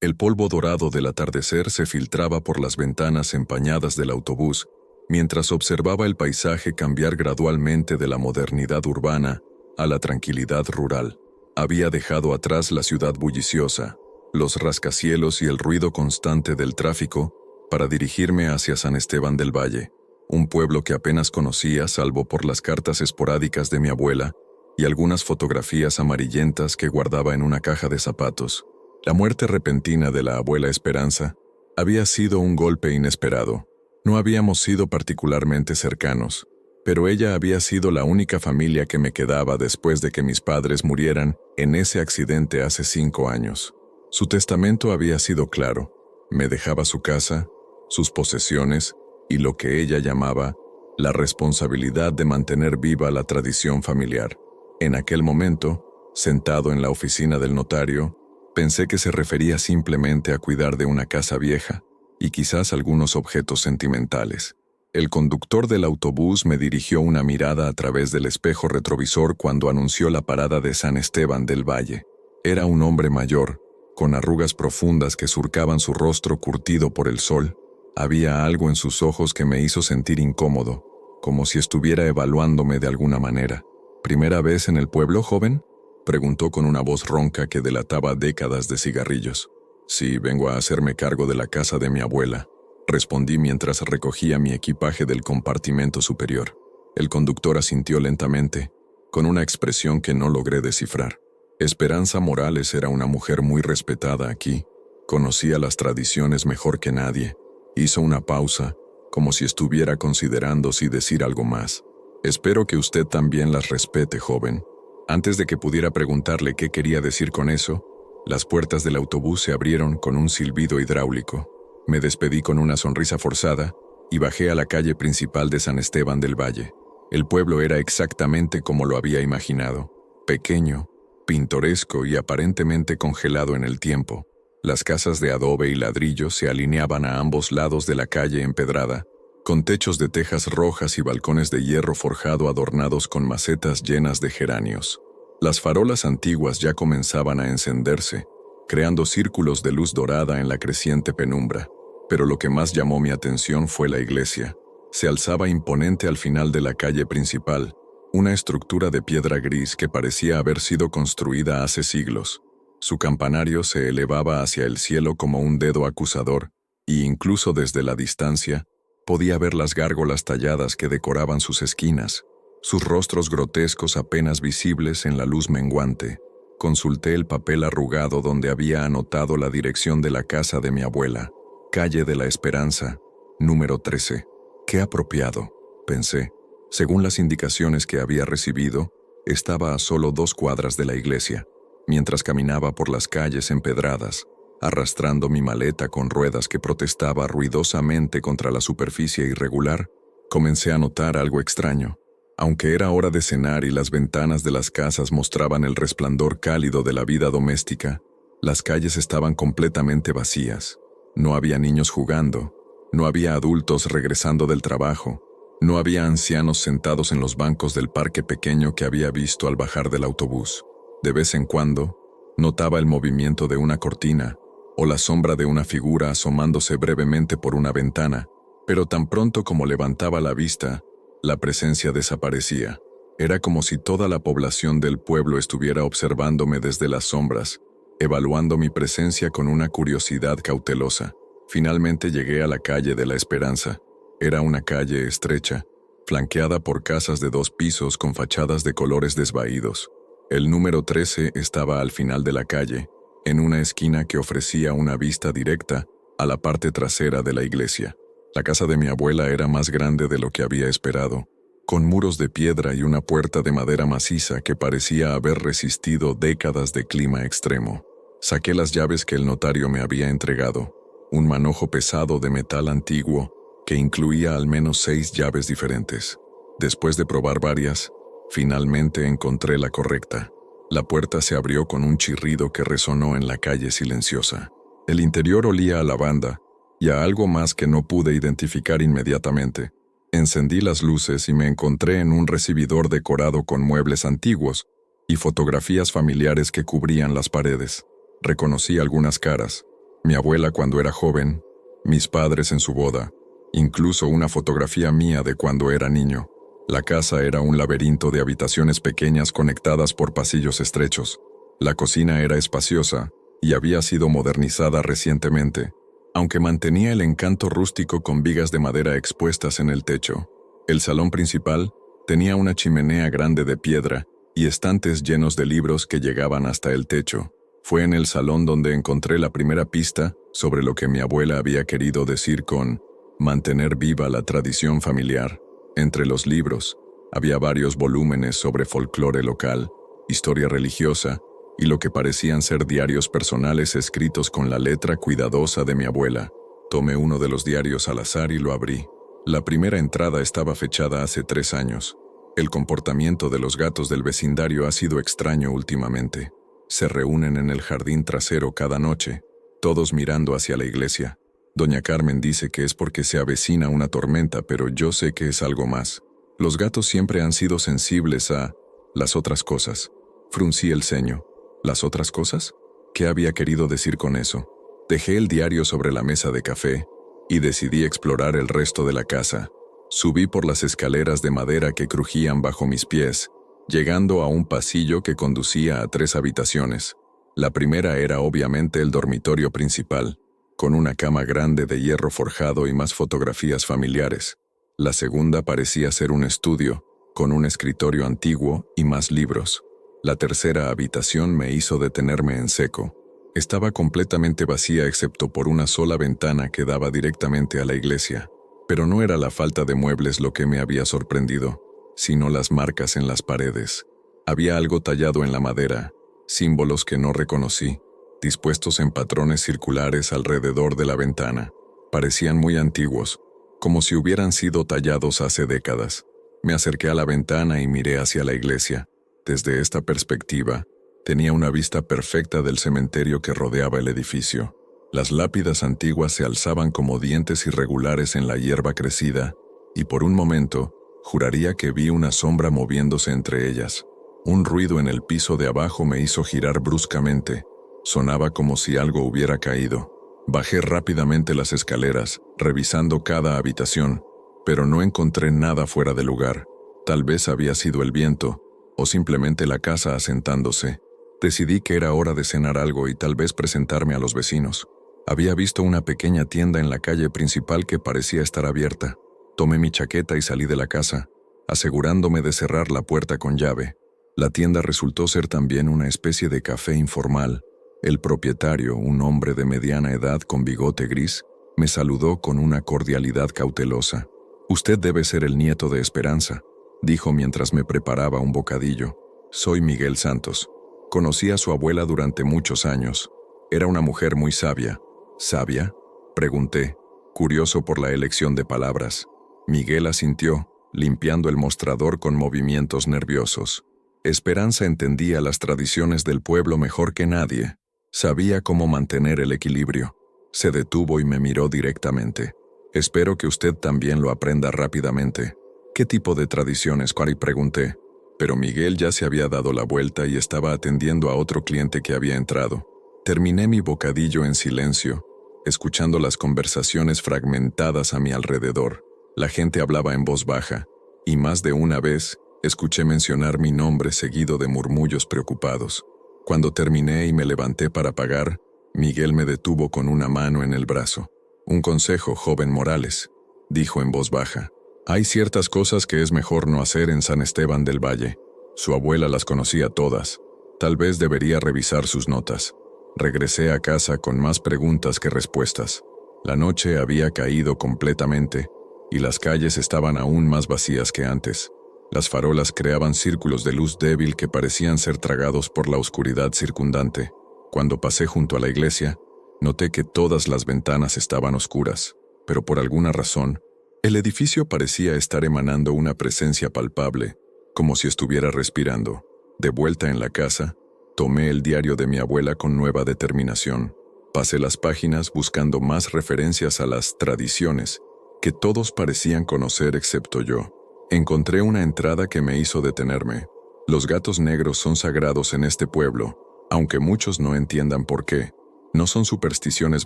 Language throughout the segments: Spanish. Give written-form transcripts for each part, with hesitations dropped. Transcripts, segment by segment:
El polvo dorado del atardecer se filtraba por las ventanas empañadas del autobús, mientras observaba el paisaje cambiar gradualmente de la modernidad urbana a la tranquilidad rural. Había dejado atrás la ciudad bulliciosa, los rascacielos y el ruido constante del tráfico para dirigirme hacia San Esteban del Valle, un pueblo que apenas conocía salvo por las cartas esporádicas de mi abuela y algunas fotografías amarillentas que guardaba en una caja de zapatos. La muerte repentina de la abuela Esperanza había sido un golpe inesperado. No habíamos sido particularmente cercanos, pero ella había sido la única familia que me quedaba después de que mis padres murieran en ese accidente hace 5 años. Su testamento había sido claro. Me dejaba su casa, sus posesiones y lo que ella llamaba la responsabilidad de mantener viva la tradición familiar. En aquel momento, sentado en la oficina del notario, pensé que se refería simplemente a cuidar de una casa vieja y quizás algunos objetos sentimentales. El conductor del autobús me dirigió una mirada a través del espejo retrovisor cuando anunció la parada de San Esteban del Valle. Era un hombre mayor, con arrugas profundas que surcaban su rostro curtido por el sol. Había algo en sus ojos que me hizo sentir incómodo, como si estuviera evaluándome de alguna manera. ¿Primera vez en el pueblo, joven?, preguntó con una voz ronca que delataba décadas de cigarrillos. Sí, vengo a hacerme cargo de la casa de mi abuela, respondí mientras recogía mi equipaje del compartimento superior. El conductor asintió lentamente, con una expresión que no logré descifrar. Esperanza Morales era una mujer muy respetada aquí. Conocía las tradiciones mejor que nadie. Hizo una pausa, como si estuviera considerando si decir algo más. Espero que usted también las respete, joven. Antes de que pudiera preguntarle qué quería decir con eso, las puertas del autobús se abrieron con un silbido hidráulico. Me despedí con una sonrisa forzada y bajé a la calle principal de San Esteban del Valle. El pueblo era exactamente como lo había imaginado. Pequeño, pintoresco y aparentemente congelado en el tiempo. Las casas de adobe y ladrillo se alineaban a ambos lados de la calle empedrada, con techos de tejas rojas y balcones de hierro forjado adornados con macetas llenas de geranios. Las farolas antiguas ya comenzaban a encenderse, creando círculos de luz dorada en la creciente penumbra. Pero lo que más llamó mi atención fue la iglesia. Se alzaba imponente al final de la calle principal, una estructura de piedra gris que parecía haber sido construida hace siglos. Su campanario se elevaba hacia el cielo como un dedo acusador, y incluso desde la distancia, podía ver las gárgolas talladas que decoraban sus esquinas, sus rostros grotescos apenas visibles en la luz menguante. Consulté el papel arrugado donde había anotado la dirección de la casa de mi abuela, calle de la Esperanza, número 13. Qué apropiado, pensé. Según las indicaciones que había recibido, estaba a solo 2 cuadras de la iglesia. Mientras caminaba por las calles empedradas, arrastrando mi maleta con ruedas que protestaba ruidosamente contra la superficie irregular, comencé a notar algo extraño. Aunque era hora de cenar y las ventanas de las casas mostraban el resplandor cálido de la vida doméstica, las calles estaban completamente vacías. No había niños jugando, no había adultos regresando del trabajo, no había ancianos sentados en los bancos del parque pequeño que había visto al bajar del autobús. De vez en cuando, notaba el movimiento de una cortina o la sombra de una figura asomándose brevemente por una ventana, pero tan pronto como levantaba la vista, la presencia desaparecía. Era como si toda la población del pueblo estuviera observándome desde las sombras, evaluando mi presencia con una curiosidad cautelosa. Finalmente llegué a la calle de la Esperanza. Era una calle estrecha, flanqueada por casas de 2 pisos con fachadas de colores desvaídos. El número 13 estaba al final de la calle, en una esquina que ofrecía una vista directa a la parte trasera de la iglesia. La casa de mi abuela era más grande de lo que había esperado, con muros de piedra y una puerta de madera maciza que parecía haber resistido décadas de clima extremo. Saqué las llaves que el notario me había entregado, un manojo pesado de metal antiguo que incluía al menos 6 llaves diferentes. Después de probar varias, finalmente encontré la correcta. La puerta se abrió con un chirrido que resonó en la calle silenciosa. El interior olía a lavanda y a algo más que no pude identificar inmediatamente. Encendí las luces y me encontré en un recibidor decorado con muebles antiguos y fotografías familiares que cubrían las paredes. Reconocí algunas caras, Mi abuela cuando era joven, mis padres en su boda, incluso una fotografía mía de cuando era niño. La casa era un laberinto de habitaciones pequeñas conectadas por pasillos estrechos. La cocina era espaciosa y había sido modernizada recientemente, aunque mantenía el encanto rústico con vigas de madera expuestas en el techo. El salón principal tenía una chimenea grande de piedra y estantes llenos de libros que llegaban hasta el techo. Fue en el salón donde encontré la primera pista sobre lo que mi abuela había querido decir con mantener viva la tradición familiar. Entre los libros, había varios volúmenes sobre folclore local, historia religiosa y lo que parecían ser diarios personales escritos con la letra cuidadosa de mi abuela. Tomé uno de los diarios al azar y lo abrí. La primera entrada estaba fechada hace 3 años. El comportamiento de los gatos del vecindario ha sido extraño últimamente. Se reúnen en el jardín trasero cada noche, todos mirando hacia la iglesia. Doña Carmen dice que es porque se avecina una tormenta, pero yo sé que es algo más. Los gatos siempre han sido sensibles a las otras cosas. Fruncí el ceño. ¿Las otras cosas? ¿Qué había querido decir con eso? Dejé el diario sobre la mesa de café y decidí explorar el resto de la casa. Subí por las escaleras de madera que crujían bajo mis pies, llegando a un pasillo que conducía a 3 habitaciones. La primera era obviamente el dormitorio principal, con una cama grande de hierro forjado y más fotografías familiares. La segunda parecía ser un estudio, con un escritorio antiguo y más libros. La tercera habitación me hizo detenerme en seco. Estaba completamente vacía excepto por una sola ventana que daba directamente a la iglesia. Pero no era la falta de muebles lo que me había sorprendido, sino las marcas en las paredes. Había algo tallado en la madera, símbolos que no reconocí, dispuestos en patrones circulares alrededor de la ventana. Parecían muy antiguos, como si hubieran sido tallados hace décadas. Me acerqué a la ventana y miré hacia la iglesia. Desde esta perspectiva, tenía una vista perfecta del cementerio que rodeaba el edificio. Las lápidas antiguas se alzaban como dientes irregulares en la hierba crecida, y por un momento, juraría que vi una sombra moviéndose entre ellas. Un ruido en el piso de abajo me hizo girar bruscamente. Sonaba como si algo hubiera caído. Bajé rápidamente las escaleras, revisando cada habitación, pero no encontré nada fuera de lugar. Tal vez había sido el viento, o simplemente la casa asentándose. Decidí que era hora de cenar algo y tal vez presentarme a los vecinos. Había visto una pequeña tienda en la calle principal que parecía estar abierta. Tomé mi chaqueta y salí de la casa, asegurándome de cerrar la puerta con llave. La tienda resultó ser también una especie de café informal. El propietario, un hombre de mediana edad con bigote gris, me saludó con una cordialidad cautelosa. «Usted debe ser el nieto de Esperanza», dijo mientras me preparaba un bocadillo. «Soy Miguel Santos. Conocí a su abuela durante muchos años. Era una mujer muy sabia». «¿Sabia?», pregunté, curioso por la elección de palabras. Miguel asintió, limpiando el mostrador con movimientos nerviosos. Esperanza entendía las tradiciones del pueblo mejor que nadie. Sabía cómo mantener el equilibrio. Se detuvo y me miró directamente. «Espero que usted también lo aprenda rápidamente». «¿Qué tipo de tradiciones?», pregunté. Pero Miguel ya se había dado la vuelta y estaba atendiendo a otro cliente que había entrado. Terminé mi bocadillo en silencio, escuchando las conversaciones fragmentadas a mi alrededor. La gente hablaba en voz baja, y más de una vez escuché mencionar mi nombre seguido de murmullos preocupados. Cuando terminé y me levanté para pagar, Miguel me detuvo con una mano en el brazo. «Un consejo, joven Morales», dijo en voz baja. «Hay ciertas cosas que es mejor no hacer en San Esteban del Valle. Su abuela las conocía todas. Tal vez debería revisar sus notas». Regresé a casa con más preguntas que respuestas. La noche había caído completamente y las calles estaban aún más vacías que antes. Las farolas creaban círculos de luz débil que parecían ser tragados por la oscuridad circundante. Cuando pasé junto a la iglesia, noté que todas las ventanas estaban oscuras, pero por alguna razón, el edificio parecía estar emanando una presencia palpable, como si estuviera respirando. De vuelta en la casa, tomé el diario de mi abuela con nueva determinación. Pasé las páginas buscando más referencias a las tradiciones que todos parecían conocer excepto yo. Encontré una entrada que me hizo detenerme. «Los gatos negros son sagrados en este pueblo, aunque muchos no entiendan por qué». No son supersticiones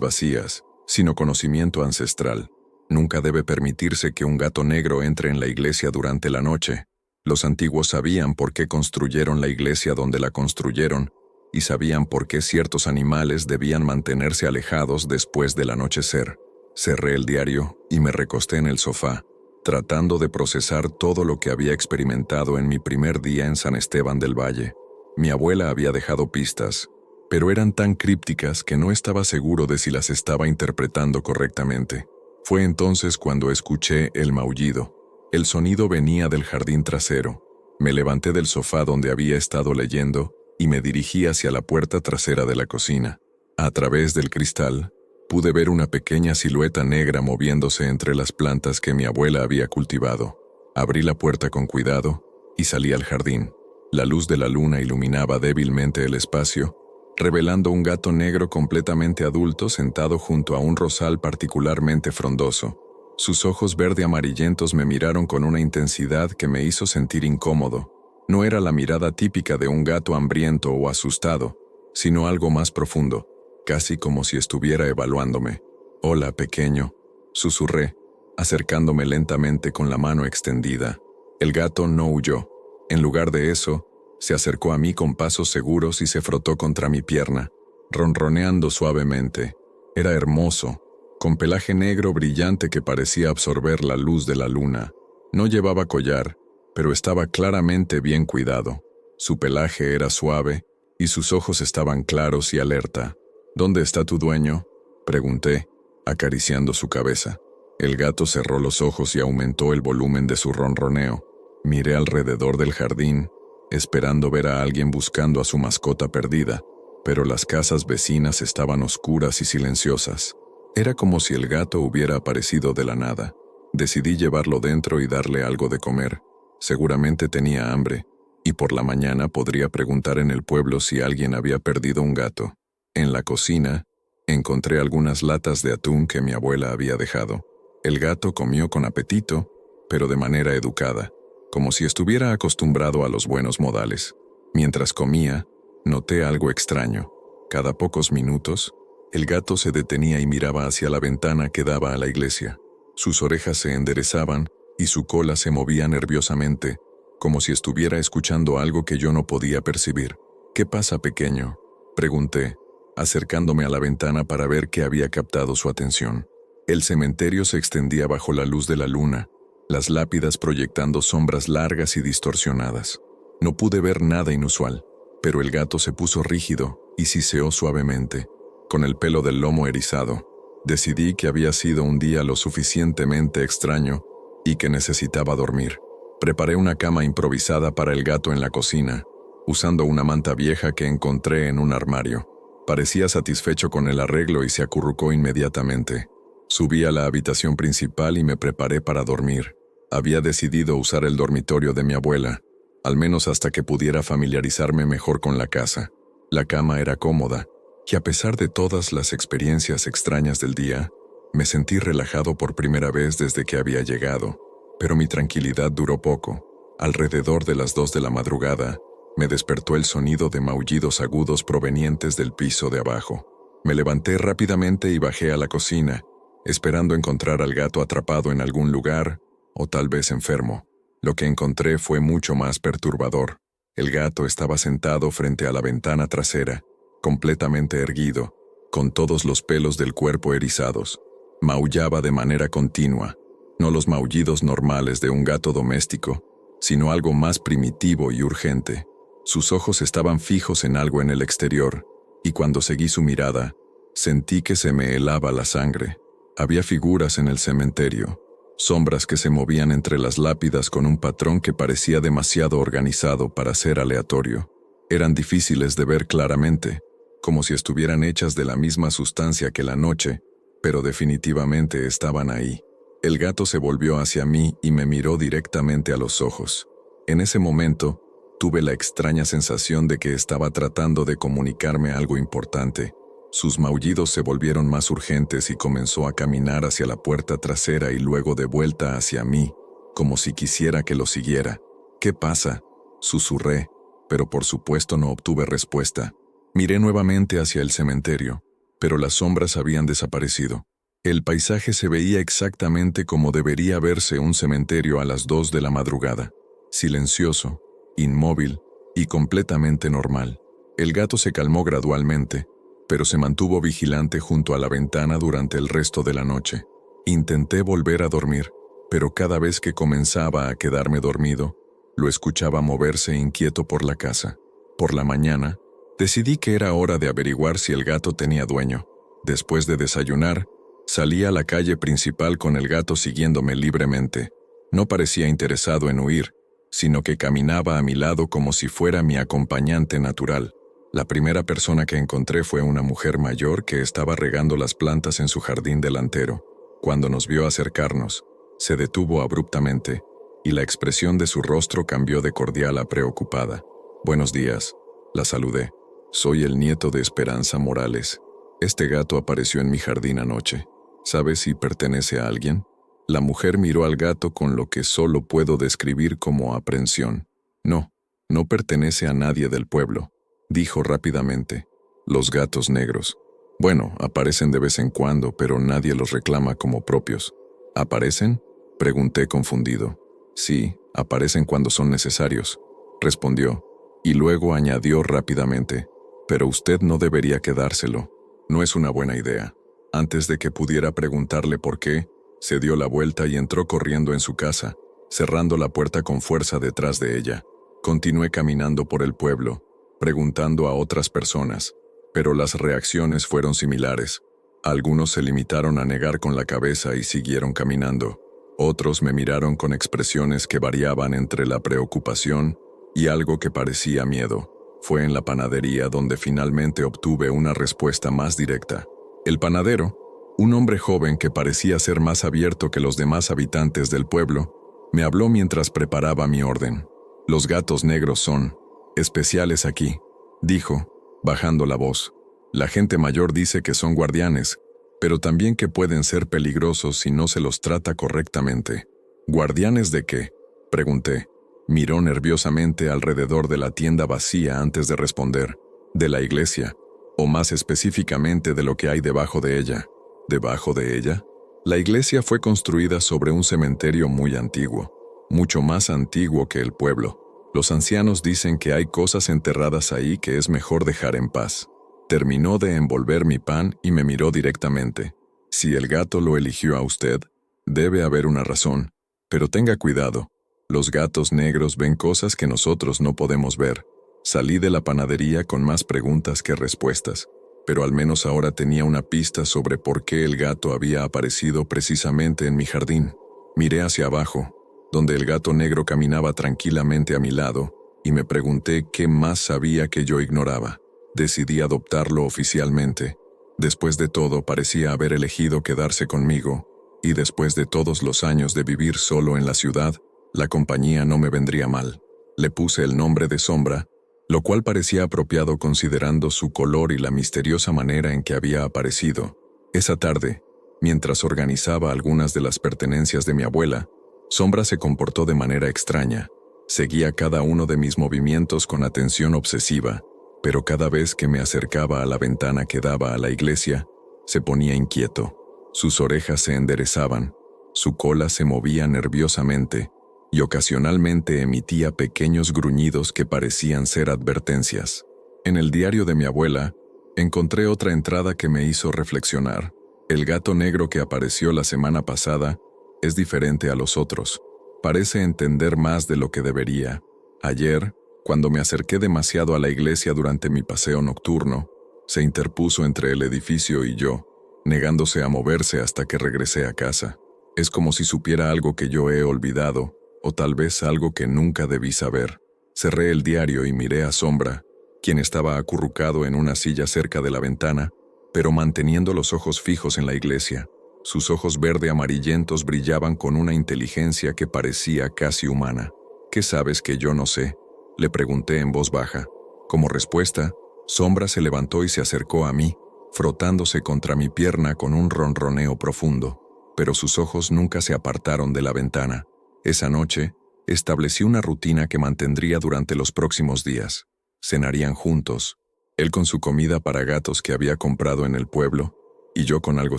vacías, sino conocimiento ancestral. Nunca debe permitirse que un gato negro entre en la iglesia durante la noche. Los antiguos sabían por qué construyeron la iglesia donde la construyeron, y sabían por qué ciertos animales debían mantenerse alejados después del anochecer. Cerré el diario y me recosté en el sofá, tratando de procesar todo lo que había experimentado en mi primer día en San Esteban del Valle. Mi abuela había dejado pistas, pero eran tan crípticas que no estaba seguro de si las estaba interpretando correctamente. Fue entonces cuando escuché el maullido. El sonido venía del jardín trasero. Me levanté del sofá donde había estado leyendo y me dirigí hacia la puerta trasera de la cocina. A través del cristal, pude ver una pequeña silueta negra moviéndose entre las plantas que mi abuela había cultivado. Abrí la puerta con cuidado y salí al jardín. La luz de la luna iluminaba débilmente el espacio, revelando un gato negro completamente adulto sentado junto a un rosal particularmente frondoso. Sus ojos verde amarillentos me miraron con una intensidad que me hizo sentir incómodo. No era la mirada típica de un gato hambriento o asustado, sino algo más profundo, casi como si estuviera evaluándome. «Hola, pequeño», susurré, acercándome lentamente con la mano extendida. El gato no huyó. En lugar de eso, se acercó a mí con pasos seguros y se frotó contra mi pierna, ronroneando suavemente. Era hermoso, con pelaje negro brillante que parecía absorber la luz de la luna. No llevaba collar, pero estaba claramente bien cuidado. Su pelaje era suave y sus ojos estaban claros y alerta. «¿Dónde está tu dueño?», pregunté, acariciando su cabeza. El gato cerró los ojos y aumentó el volumen de su ronroneo. Miré alrededor del jardín, esperando ver a alguien buscando a su mascota perdida, pero las casas vecinas estaban oscuras y silenciosas. Era como si el gato hubiera aparecido de la nada. Decidí llevarlo dentro y darle algo de comer. Seguramente tenía hambre, y por la mañana podría preguntar en el pueblo si alguien había perdido un gato. En la cocina, encontré algunas latas de atún que mi abuela había dejado. El gato comió con apetito, pero de manera educada, como si estuviera acostumbrado a los buenos modales. Mientras comía, noté algo extraño. Cada pocos minutos, el gato se detenía y miraba hacia la ventana que daba a la iglesia. Sus orejas se enderezaban y su cola se movía nerviosamente, como si estuviera escuchando algo que yo no podía percibir. «¿Qué pasa, pequeño?», pregunté, acercándome a la ventana para ver qué había captado su atención. El cementerio se extendía bajo la luz de la luna, las lápidas proyectando sombras largas y distorsionadas. No pude ver nada inusual, pero el gato se puso rígido y siseó suavemente, con el pelo del lomo erizado. Decidí que había sido un día lo suficientemente extraño y que necesitaba dormir. Preparé una cama improvisada para el gato en la cocina, usando una manta vieja que encontré en un armario. Parecía satisfecho con el arreglo y se acurrucó inmediatamente. Subí a la habitación principal y me preparé para dormir. Había decidido usar el dormitorio de mi abuela, al menos hasta que pudiera familiarizarme mejor con la casa. La cama era cómoda, y a pesar de todas las experiencias extrañas del día, me sentí relajado por primera vez desde que había llegado. Pero mi tranquilidad duró poco. Alrededor de las 2 de la madrugada, me despertó el sonido de maullidos agudos provenientes del piso de abajo. Me levanté rápidamente y bajé a la cocina, esperando encontrar al gato atrapado en algún lugar, o tal vez enfermo. Lo que encontré fue mucho más perturbador. El gato estaba sentado frente a la ventana trasera, completamente erguido, con todos los pelos del cuerpo erizados. Maullaba de manera continua, no los maullidos normales de un gato doméstico, sino algo más primitivo y urgente. Sus ojos estaban fijos en algo en el exterior, y cuando seguí su mirada, sentí que se me helaba la sangre. Había figuras en el cementerio, sombras que se movían entre las lápidas con un patrón que parecía demasiado organizado para ser aleatorio. Eran difíciles de ver claramente, como si estuvieran hechas de la misma sustancia que la noche, pero definitivamente estaban ahí. El gato se volvió hacia mí y me miró directamente a los ojos. En ese momento, tuve la extraña sensación de que estaba tratando de comunicarme algo importante. Sus maullidos se volvieron más urgentes y comenzó a caminar hacia la puerta trasera y luego de vuelta hacia mí, como si quisiera que lo siguiera. «¿Qué pasa?», susurré, pero por supuesto no obtuve respuesta. Miré nuevamente hacia el cementerio. pero las sombras habían desaparecido. El paisaje se veía exactamente como debería verse un cementerio a las 2 de la madrugada. Silencioso, inmóvil y completamente normal. El gato se calmó gradualmente, pero se mantuvo vigilante junto a la ventana durante el resto de la noche. Intenté volver a dormir, pero cada vez que comenzaba a quedarme dormido, lo escuchaba moverse inquieto por la casa. Por la mañana, decidí que era hora de averiguar si el gato tenía dueño. Después de desayunar, salí a la calle principal con el gato siguiéndome libremente. No parecía interesado en huir, sino que caminaba a mi lado como si fuera mi acompañante natural. La primera persona que encontré fue una mujer mayor que estaba regando las plantas en su jardín delantero. Cuando nos vio acercarnos, se detuvo abruptamente, y la expresión de su rostro cambió de cordial a preocupada. «Buenos días», la saludé. «Soy el nieto de Esperanza Morales. Este gato apareció en mi jardín anoche. ¿Sabes si pertenece a alguien?». La mujer miró al gato con lo que solo puedo describir como aprensión. «No, no pertenece a nadie del pueblo», dijo rápidamente. «Los gatos negros. Bueno, aparecen de vez en cuando, pero nadie los reclama como propios». «¿Aparecen?», pregunté confundido. «Sí, aparecen cuando son necesarios», respondió, y luego añadió rápidamente. «Pero usted no debería quedárselo. No es una buena idea». Antes de que pudiera preguntarle por qué, se dio la vuelta y entró corriendo en su casa, cerrando la puerta con fuerza detrás de ella. Continué caminando por el pueblo, preguntando a otras personas, pero las reacciones fueron similares. Algunos se limitaron a negar con la cabeza y siguieron caminando. Otros me miraron con expresiones que variaban entre la preocupación y algo que parecía miedo. Fue en la panadería donde finalmente obtuve una respuesta más directa. El panadero, un hombre joven que parecía ser más abierto que los demás habitantes del pueblo, me habló mientras preparaba mi orden. «Los gatos negros son especiales aquí», dijo, bajando la voz. «La gente mayor dice que son guardianes, pero también que pueden ser peligrosos si no se los trata correctamente». «¿Guardianes de qué?», pregunté. Miró nerviosamente alrededor de la tienda vacía antes de responder. «De la iglesia, o más específicamente de lo que hay debajo de ella». ¿Debajo de ella? La iglesia fue construida sobre un cementerio muy antiguo, mucho más antiguo que el pueblo. Los ancianos dicen que hay cosas enterradas ahí que es mejor dejar en paz. Terminó de envolver mi pan y me miró directamente. «Si el gato lo eligió a usted, debe haber una razón, pero tenga cuidado. Los gatos negros ven cosas que nosotros no podemos ver». Salí de la panadería con más preguntas que respuestas, pero al menos ahora tenía una pista sobre por qué el gato había aparecido precisamente en mi jardín. Miré hacia abajo, donde el gato negro caminaba tranquilamente a mi lado, y me pregunté qué más sabía que yo ignoraba. Decidí adoptarlo oficialmente. Después de todo, parecía haber elegido quedarse conmigo, y después de todos los años de vivir solo en la ciudad, la compañía no me vendría mal. Le puse el nombre de Sombra, lo cual parecía apropiado considerando su color y la misteriosa manera en que había aparecido. Esa tarde, mientras organizaba algunas de las pertenencias de mi abuela, Sombra se comportó de manera extraña. Seguía cada uno de mis movimientos con atención obsesiva, pero cada vez que me acercaba a la ventana que daba a la iglesia, se ponía inquieto. Sus orejas se enderezaban, su cola se movía nerviosamente, y ocasionalmente emitía pequeños gruñidos que parecían ser advertencias. En el diario de mi abuela, encontré otra entrada que me hizo reflexionar. El gato negro que apareció la semana pasada es diferente a los otros. Parece entender más de lo que debería. Ayer, cuando me acerqué demasiado a la iglesia durante mi paseo nocturno, se interpuso entre el edificio y yo, negándose a moverse hasta que regresé a casa. Es como si supiera algo que yo he olvidado, o tal vez algo que nunca debí saber. Cerré el diario y miré a Sombra, quien estaba acurrucado en una silla cerca de la ventana, pero manteniendo los ojos fijos en la iglesia. Sus ojos verde amarillentos brillaban con una inteligencia que parecía casi humana. «¿Qué sabes que yo no sé?», le pregunté en voz baja. Como respuesta, Sombra se levantó y se acercó a mí, frotándose contra mi pierna con un ronroneo profundo, pero sus ojos nunca se apartaron de la ventana. Esa noche, establecí una rutina que mantendría durante los próximos días. Cenarían juntos, Él con su comida para gatos que había comprado en el pueblo, y yo con algo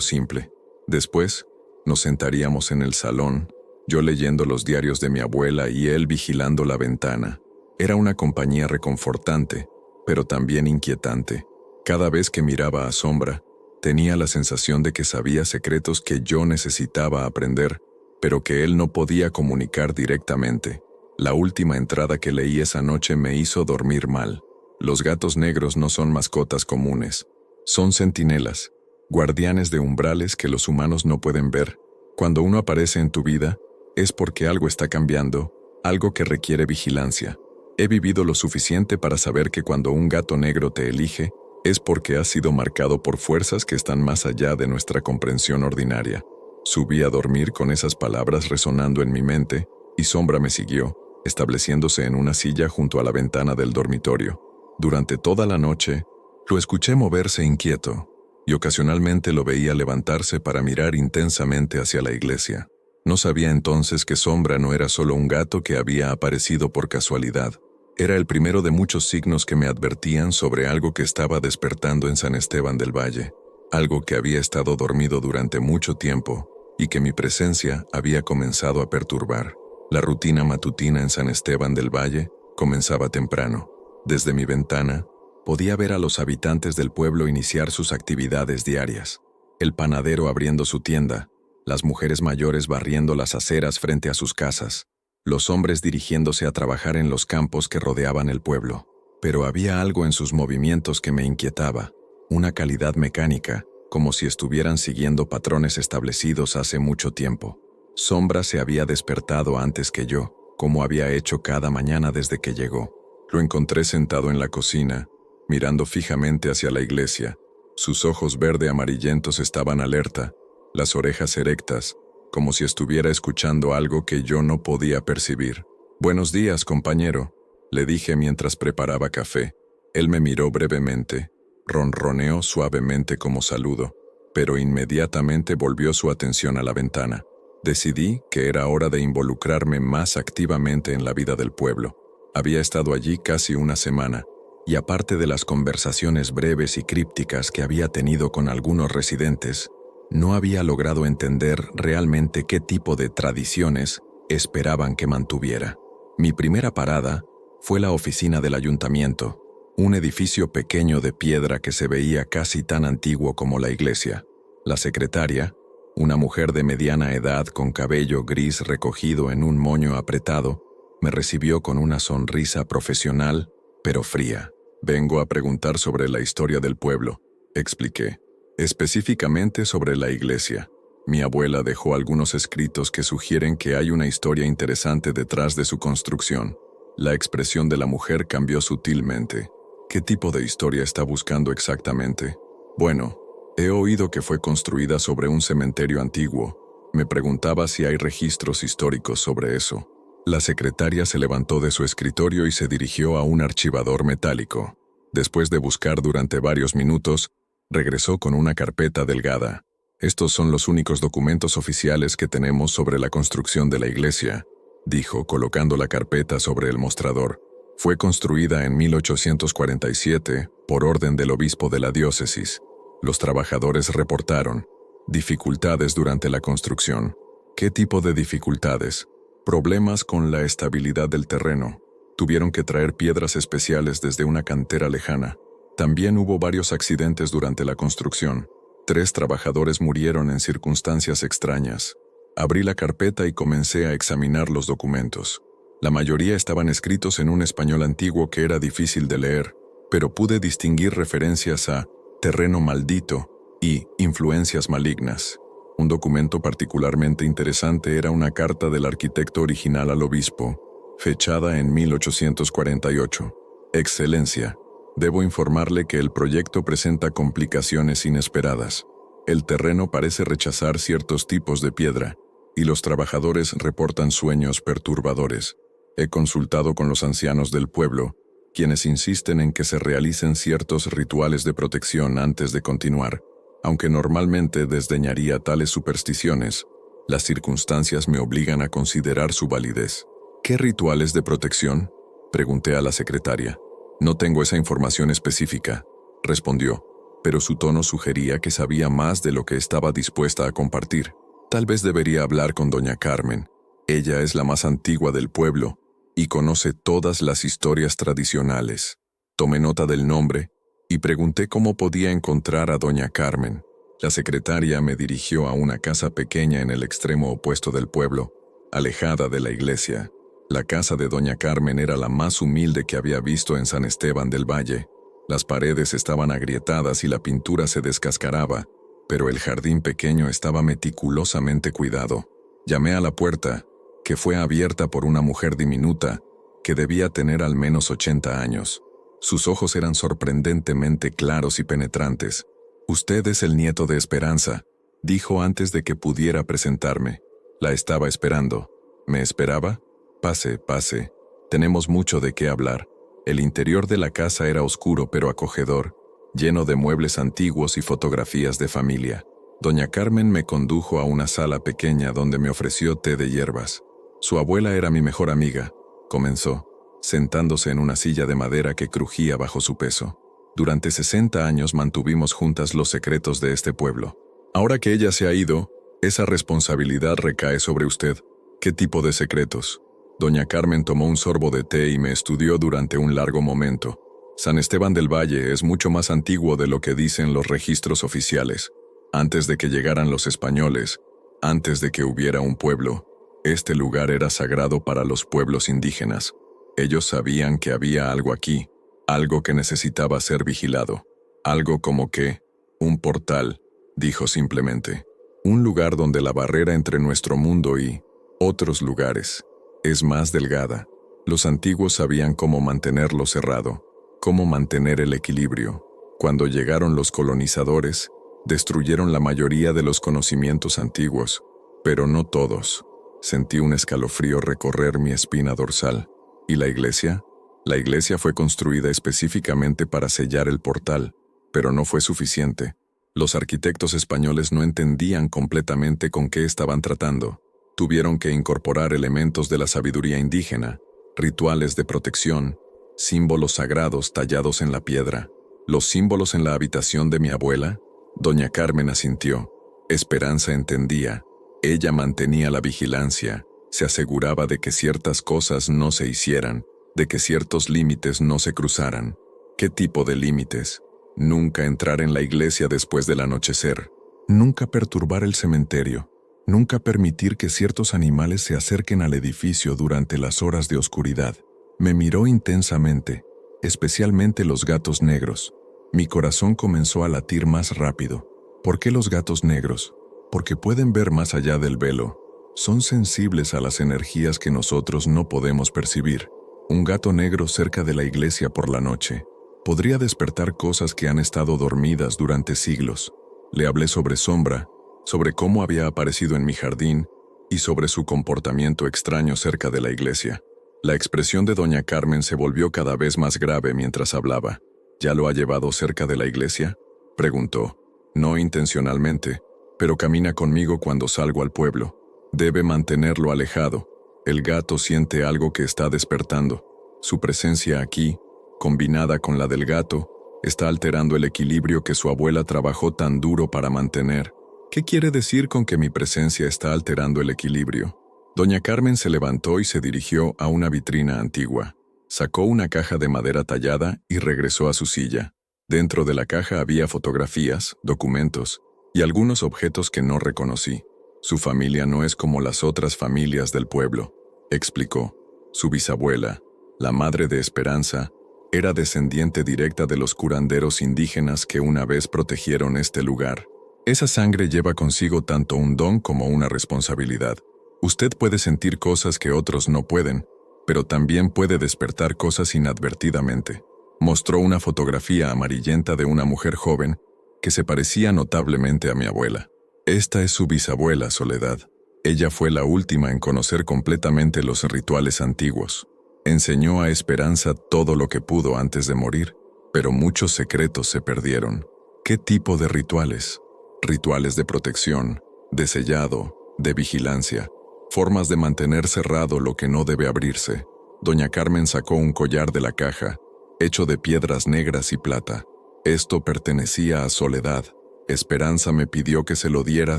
simple. Después, nos sentaríamos en el salón, yo leyendo los diarios de mi abuela y él vigilando la ventana. Era una compañía reconfortante, pero también inquietante. Cada vez que miraba a Sombra, tenía la sensación de que sabía secretos que yo necesitaba aprender, pero que él no podía comunicar directamente. La última entrada que leí esa noche me hizo dormir mal. Los gatos negros no son mascotas comunes. Son centinelas, guardianes de umbrales que los humanos no pueden ver. Cuando uno aparece en tu vida, es porque algo está cambiando, algo que requiere vigilancia. He vivido lo suficiente para saber que cuando un gato negro te elige, es porque has sido marcado por fuerzas que están más allá de nuestra comprensión ordinaria. Subí a dormir con esas palabras resonando en mi mente, y Sombra me siguió, estableciéndose en una silla junto a la ventana del dormitorio. Durante toda la noche, lo escuché moverse inquieto, y ocasionalmente lo veía levantarse para mirar intensamente hacia la iglesia. No sabía entonces que Sombra no era solo un gato que había aparecido por casualidad. Era el primero de muchos signos que me advertían sobre algo que estaba despertando en San Esteban del Valle, algo que había estado dormido durante mucho tiempo y que mi presencia había comenzado a perturbar. La rutina matutina en San Esteban del Valle comenzaba temprano. Desde mi ventana, podía ver a los habitantes del pueblo iniciar sus actividades diarias. El panadero abriendo su tienda, las mujeres mayores barriendo las aceras frente a sus casas, los hombres dirigiéndose a trabajar en los campos que rodeaban el pueblo. Pero había algo en sus movimientos que me inquietaba, una calidad mecánica, como si estuvieran siguiendo patrones establecidos hace mucho tiempo. Sombra se había despertado antes que yo, como había hecho cada mañana desde que llegó. Lo encontré sentado en la cocina, mirando fijamente hacia la iglesia. Sus ojos verde amarillentos estaban alerta, las orejas erectas, como si estuviera escuchando algo que yo no podía percibir. «Buenos días, compañero», le dije mientras preparaba café. Él me miró brevemente, ronroneó suavemente como saludo, pero inmediatamente volvió su atención a la ventana. Decidí que era hora de involucrarme más activamente en la vida del pueblo. Había estado allí casi una semana, y aparte de las conversaciones breves y crípticas que había tenido con algunos residentes, no había logrado entender realmente qué tipo de tradiciones esperaban que mantuviera. Mi primera parada fue la oficina del ayuntamiento, un edificio pequeño de piedra que se veía casi tan antiguo como la iglesia. La secretaria, una mujer de mediana edad con cabello gris recogido en un moño apretado, me recibió con una sonrisa profesional, pero fría. «Vengo a preguntar sobre la historia del pueblo», expliqué. «Específicamente sobre la iglesia. Mi abuela dejó algunos escritos que sugieren que hay una historia interesante detrás de su construcción». La expresión de la mujer cambió sutilmente. «¿Qué tipo de historia está buscando exactamente?» «Bueno, he oído que fue construida sobre un cementerio antiguo. Me preguntaba si hay registros históricos sobre eso». La secretaria se levantó de su escritorio y se dirigió a un archivador metálico. Después de buscar durante varios minutos, regresó con una carpeta delgada. «Estos son los únicos documentos oficiales que tenemos sobre la construcción de la iglesia», dijo, colocando la carpeta sobre el mostrador. «Fue construida en 1847 por orden del obispo de la diócesis. Los trabajadores reportaron dificultades durante la construcción». «¿Qué tipo de dificultades?» «Problemas con la estabilidad del terreno. Tuvieron que traer piedras especiales desde una cantera lejana. También hubo varios accidentes durante la construcción. 3 trabajadores murieron en circunstancias extrañas». Abrí la carpeta y comencé a examinar los documentos. La mayoría estaban escritos en un español antiguo que era difícil de leer, pero pude distinguir referencias a terreno maldito y influencias malignas. Un documento particularmente interesante era una carta del arquitecto original al obispo, fechada en 1848. «Excelencia, debo informarle que el proyecto presenta complicaciones inesperadas. El terreno parece rechazar ciertos tipos de piedra, y los trabajadores reportan sueños perturbadores. He consultado con los ancianos del pueblo, quienes insisten en que se realicen ciertos rituales de protección antes de continuar. Aunque normalmente desdeñaría tales supersticiones, las circunstancias me obligan a considerar su validez». «¿Qué rituales de protección?», pregunté a la secretaria. No tengo esa información específica, respondió, pero su tono sugería que sabía más de lo que estaba dispuesta a compartir. Tal vez debería hablar con doña Carmen. Ella es la más antigua del pueblo y conoce todas las historias tradicionales. Tomé nota del nombre y pregunté cómo podía encontrar a doña Carmen. La secretaria me dirigió a una casa pequeña en el extremo opuesto del pueblo, alejada de la iglesia. La casa de doña Carmen era la más humilde que había visto en San Esteban del Valle. Las paredes estaban agrietadas y la pintura se descascaraba, pero el jardín pequeño estaba meticulosamente cuidado. Llamé a la puerta, que fue abierta por una mujer diminuta, que debía tener al menos 80 años. Sus ojos eran sorprendentemente claros y penetrantes. «Usted es el nieto de Esperanza», dijo antes de que pudiera presentarme. La estaba esperando. ¿Me esperaba? «Pase, pase. Tenemos mucho de qué hablar». El interior de la casa era oscuro pero acogedor, lleno de muebles antiguos y fotografías de familia. Doña Carmen me condujo a una sala pequeña donde me ofreció té de hierbas. «Su abuela era mi mejor amiga», comenzó, sentándose en una silla de madera que crujía bajo su peso. «Durante 60 años mantuvimos juntas los secretos de este pueblo. Ahora que ella se ha ido, esa responsabilidad recae sobre usted». «¿Qué tipo de secretos?». Doña Carmen tomó un sorbo de té y me estudió durante un largo momento. «San Esteban del Valle es mucho más antiguo de lo que dicen los registros oficiales. Antes de que llegaran los españoles, antes de que hubiera un pueblo, este lugar era sagrado para los pueblos indígenas. Ellos sabían que había algo aquí, algo que necesitaba ser vigilado. Algo como que, un portal», dijo simplemente. «Un lugar donde la barrera entre nuestro mundo y otros lugares es más delgada». Los antiguos sabían cómo mantenerlo cerrado, cómo mantener el equilibrio. Cuando llegaron los colonizadores, destruyeron la mayoría de los conocimientos antiguos, pero no todos. Sentí un escalofrío recorrer mi espina dorsal. ¿Y la iglesia? La iglesia fue construida específicamente para sellar el portal, pero no fue suficiente. Los arquitectos españoles no entendían completamente con qué estaban tratando. Tuvieron que incorporar elementos de la sabiduría indígena, rituales de protección, símbolos sagrados tallados en la piedra. ¿Los símbolos en la habitación de mi abuela? Doña Carmen asintió. Esperanza entendía. Ella mantenía la vigilancia, se aseguraba de que ciertas cosas no se hicieran, de que ciertos límites no se cruzaran. ¿Qué tipo de límites? Nunca entrar en la iglesia después del anochecer. Nunca perturbar el cementerio. Nunca permitir que ciertos animales se acerquen al edificio durante las horas de oscuridad. Me miró intensamente, especialmente los gatos negros. Mi corazón comenzó a latir más rápido. ¿Por qué los gatos negros? Porque pueden ver más allá del velo. Son sensibles a las energías que nosotros no podemos percibir. Un gato negro cerca de la iglesia por la noche podría despertar cosas que han estado dormidas durante siglos. Le hablé sobre Sombra, sobre cómo había aparecido en mi jardín y sobre su comportamiento extraño cerca de la iglesia. La expresión de doña Carmen se volvió cada vez más grave mientras hablaba. ¿Ya lo ha llevado cerca de la iglesia?, preguntó. No intencionalmente, pero camina conmigo cuando salgo al pueblo. Debe mantenerlo alejado. El gato siente algo que está despertando. Su presencia aquí, combinada con la del gato, está alterando el equilibrio que su abuela trabajó tan duro para mantener. ¿Qué quiere decir con que mi presencia está alterando el equilibrio? Doña Carmen se levantó y se dirigió a una vitrina antigua. Sacó una caja de madera tallada y regresó a su silla. Dentro de la caja había fotografías, documentos y algunos objetos que no reconocí. Su familia no es como las otras familias del pueblo, explicó. Su bisabuela, la madre de Esperanza, era descendiente directa de los curanderos indígenas que una vez protegieron este lugar. Esa sangre lleva consigo tanto un don como una responsabilidad. Usted puede sentir cosas que otros no pueden, pero también puede despertar cosas inadvertidamente. Mostró una fotografía amarillenta de una mujer joven que se parecía notablemente a mi abuela. Esta es su bisabuela, Soledad. Ella fue la última en conocer completamente los rituales antiguos. Enseñó a Esperanza todo lo que pudo antes de morir, pero muchos secretos se perdieron. ¿Qué tipo de rituales? Rituales de protección, de sellado, de vigilancia. Formas de mantener cerrado lo que no debe abrirse. Doña Carmen sacó un collar de la caja hecho de piedras negras y plata. Esto pertenecía a Soledad. Esperanza me pidió que se lo diera